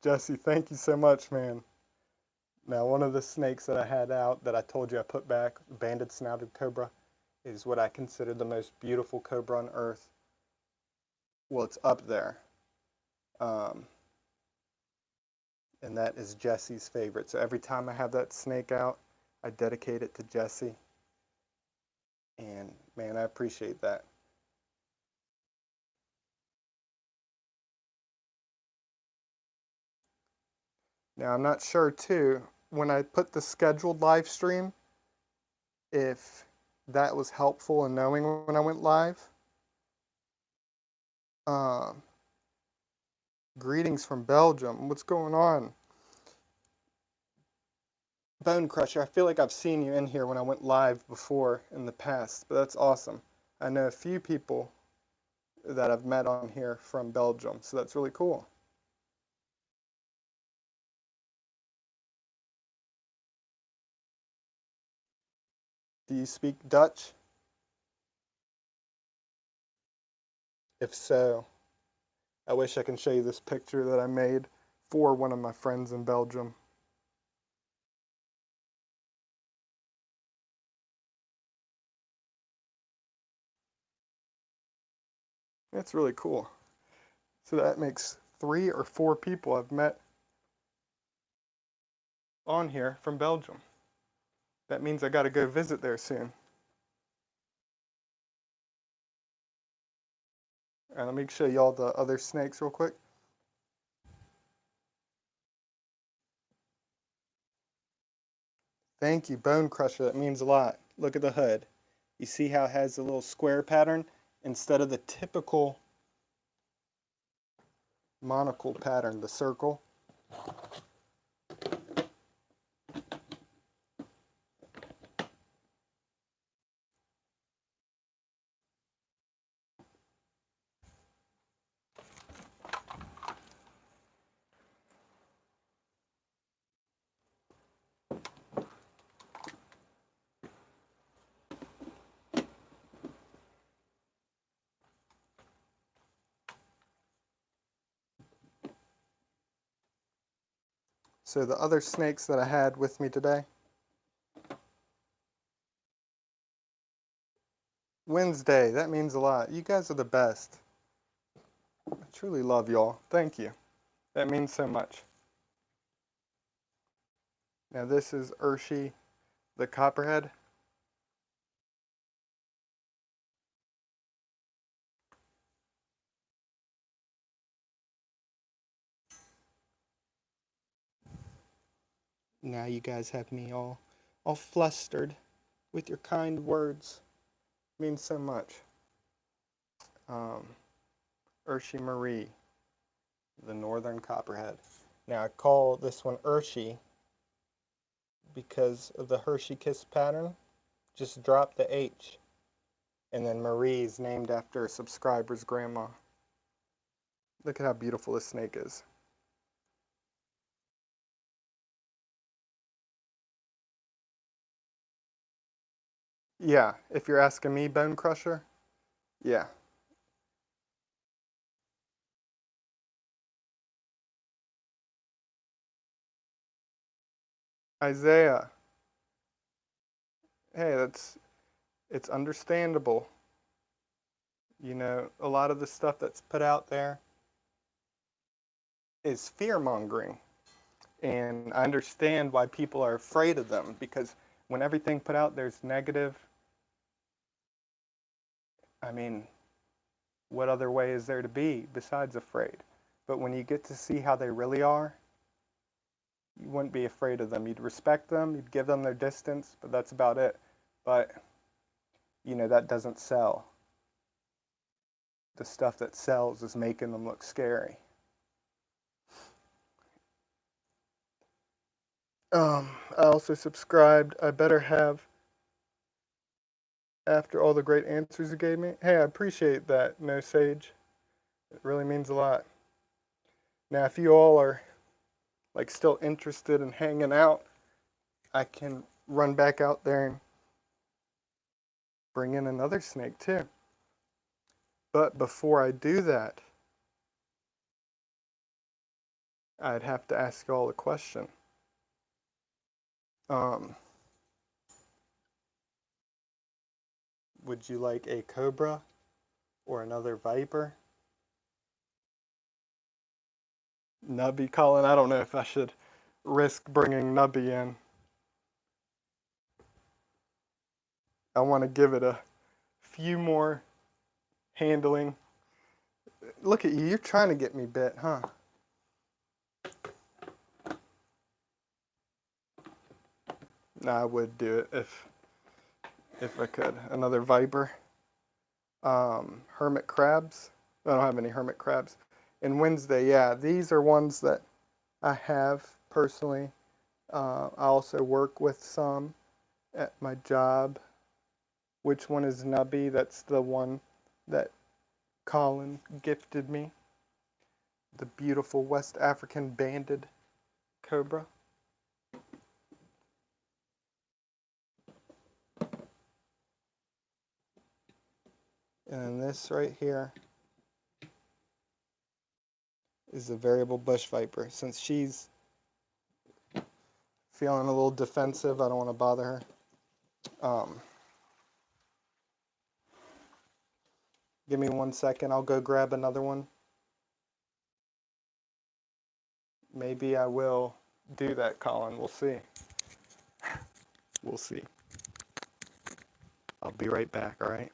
Jesse, thank you so much, man. Now, one of the snakes that I had out that I told you I put back, banded snouted cobra, is what I consider the most beautiful cobra on earth. Well, it's up there. Um, and that is Jesse's favorite. So every time I have that snake out, I dedicate it to Jesse. And man, I appreciate that. Now, I'm not sure too, when I put the scheduled live stream, if that was helpful in knowing when I went live. Um, Greetings from Belgium. What's going on? Bone Crusher, I feel like I've seen you in here when I went live before in the past, but that's awesome. I know a few people that I've met on here from Belgium, so that's really cool. Do you speak Dutch? If so, I wish I can show you this picture that I made for one of my friends in Belgium. It's really cool. So that makes 3 or 4 people I've met on here from Belgium. That means I gotta go visit there soon. And let me show you all the other snakes real quick. Thank you, Bone Crusher. That means a lot. Look at the hood. You see how it has a little square pattern instead of the typical monocle pattern, the circle. So the other snakes that I had with me today. Wednesday, that means a lot. You guys are the best. I truly love y'all. Thank you. That means so much. Now this is Urshi, the copperhead. Now you guys have me all flustered with your kind words. It means so much. Urshi Marie, the northern copperhead. Now I call this one Urshi because of the Hershey Kiss pattern. Just drop the H. And then Marie is named after a subscriber's grandma. Look at how beautiful this snake is. Yeah, if you're asking me, Bone Crusher, yeah. Isaiah, hey, it's understandable. You know, a lot of the stuff that's put out there is fear mongering. And I understand why people are afraid of them because when everything put out there's negative, I mean, what other way is there to be besides afraid? But when you get to see how they really are, you wouldn't be afraid of them. You'd respect them, you'd give them their distance, but that's about it. But, you know, that doesn't sell. The stuff that sells is making them look scary. I also subscribed. I better have after all the great answers you gave me. Hey, I appreciate that, No Sage. It really means a lot. Now, if you all are like still interested in hanging out, I can run back out there and bring in another snake too. But before I do that, I'd have to ask you all a question. Would you like a cobra or another viper? Nubby calling. I don't know if I should risk bringing Nubby in. I want to give it a few more handling. Look at you. You're trying to get me bit, huh? Nah, I would do it if I could. Another viper. Hermit crabs. I don't have any hermit crabs. And Wednesday, yeah, these are ones that I have personally. I also work with some at my job. Which one is Nubby? That's the one that Colin gifted me. The beautiful West African banded cobra. And then this right here is a variable bush viper. Since she's feeling a little defensive, I don't want to bother her. Give me 1 second, I'll go grab another one. Maybe I will do that, Colin. We'll see. We'll see. I'll be right back, all right?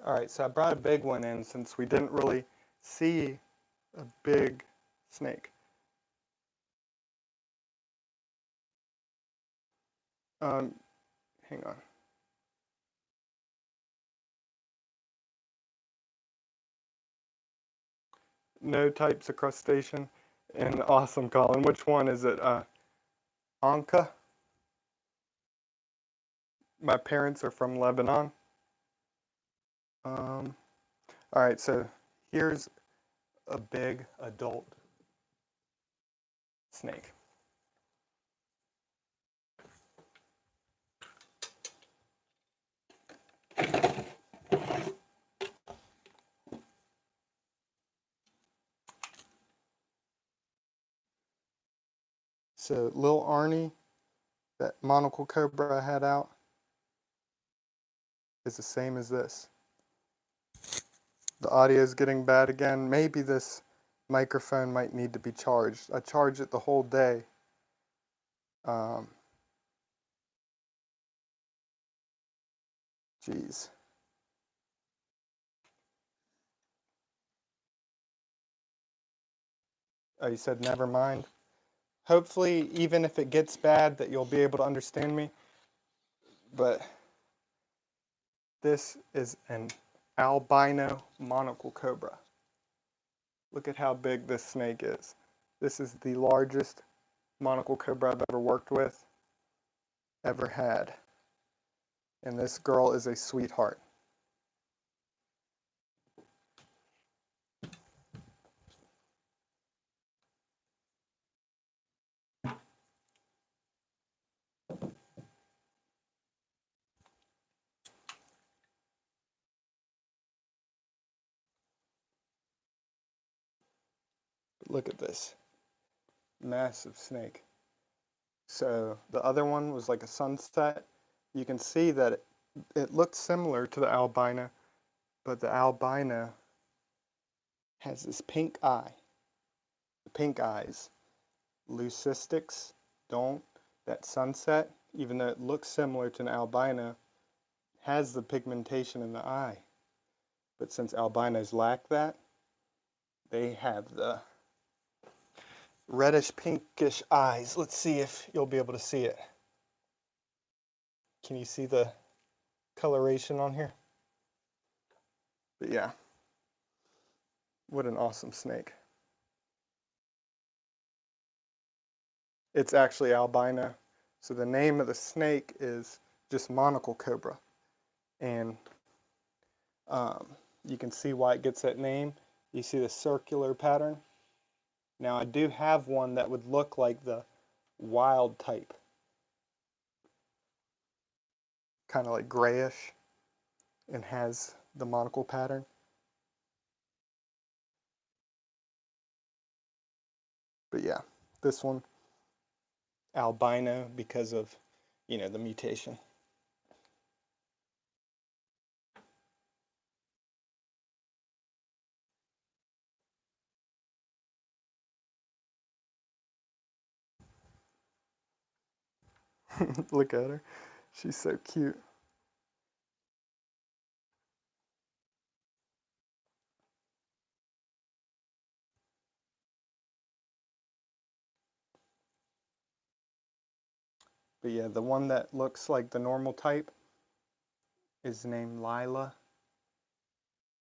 All right, so I brought a big one in since we didn't really see a big snake. Hang on. No types of crustacean. And awesome, Colin. Which one is it? Anka? My parents are from Lebanon. All right, so here's a big adult snake. So Lil Arnie, that monocle cobra I had out, is the same as this. The audio is getting bad again. Maybe this microphone might need to be charged. I charge it the whole day. Geez. Oh, you said never mind. Hopefully, even if it gets bad, that you'll be able to understand me. But this is an albino monocle cobra. Look at how big this snake is. This is the largest monocle cobra I've ever worked with, ever had. And this girl is a sweetheart. Look at this massive snake. So the other one was like a sunset. You can see that it looks similar to the albino, but the albino has this pink eye. The pink eyes. Leucistics don't. That sunset even though it looks similar to an albino, has the pigmentation in the eye. But since albinos lack that, they have the reddish pinkish eyes. Let's see if you'll be able to see it. Can you see the coloration on here? But yeah, what an awesome snake. It's actually albino. So the name of the snake is just monocle cobra. And you can see why it gets that name. You see the circular pattern. Now I do have one that would look like the wild type. Kind of like grayish and has the monocle pattern. But yeah, this one, albino because of, the mutation. Look at her. She's so cute. But yeah, the one that looks like the normal type is named Lila.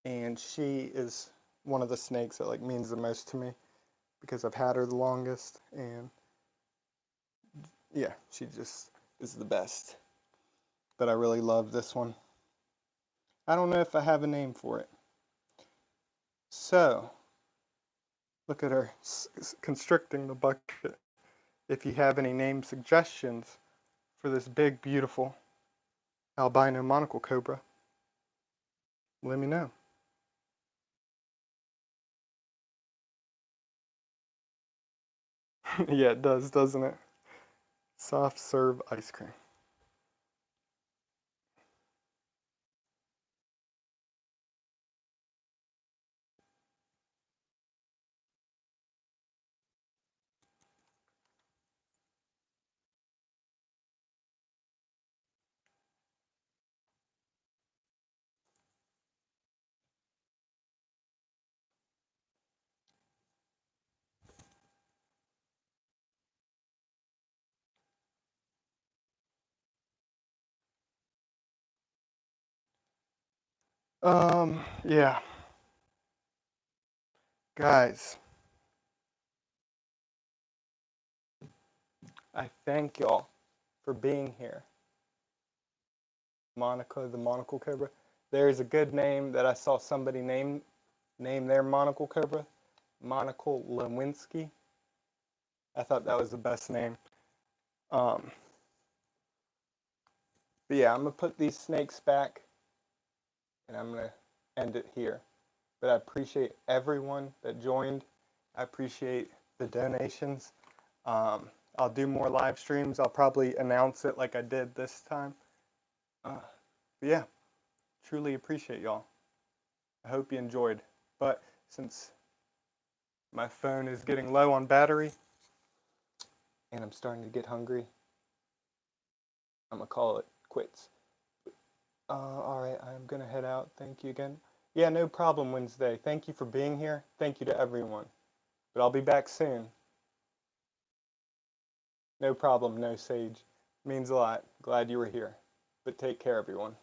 And she is one of the snakes that means the most to me because I've had her the longest, and yeah, she just is the best. But I really love this one. I don't know if I have a name for it. So, look at her constricting the bucket. If you have any name suggestions for this big, beautiful albino monocle cobra, let me know. Yeah, it does, doesn't it? Soft serve ice cream. Yeah. Guys, I thank y'all for being here. Monica, the monocle cobra. There's a good name that I saw somebody name their monocle cobra, Monocle Lewinsky. I thought that was the best name. But yeah, I'm gonna put these snakes back, and I'm gonna end it here. But I appreciate everyone that joined. I appreciate the donations. I'll do more live streams. I'll probably announce it like I did this time. But yeah, truly appreciate y'all. I hope you enjoyed. But since my phone is getting low on battery and I'm starting to get hungry, I'm going to call it quits. All right, I'm going to head out. Thank you again. Yeah, no problem, Wednesday. Thank you for being here. Thank you to everyone. But I'll be back soon. No problem, no Sage. Means a lot. Glad you were here. But take care, everyone.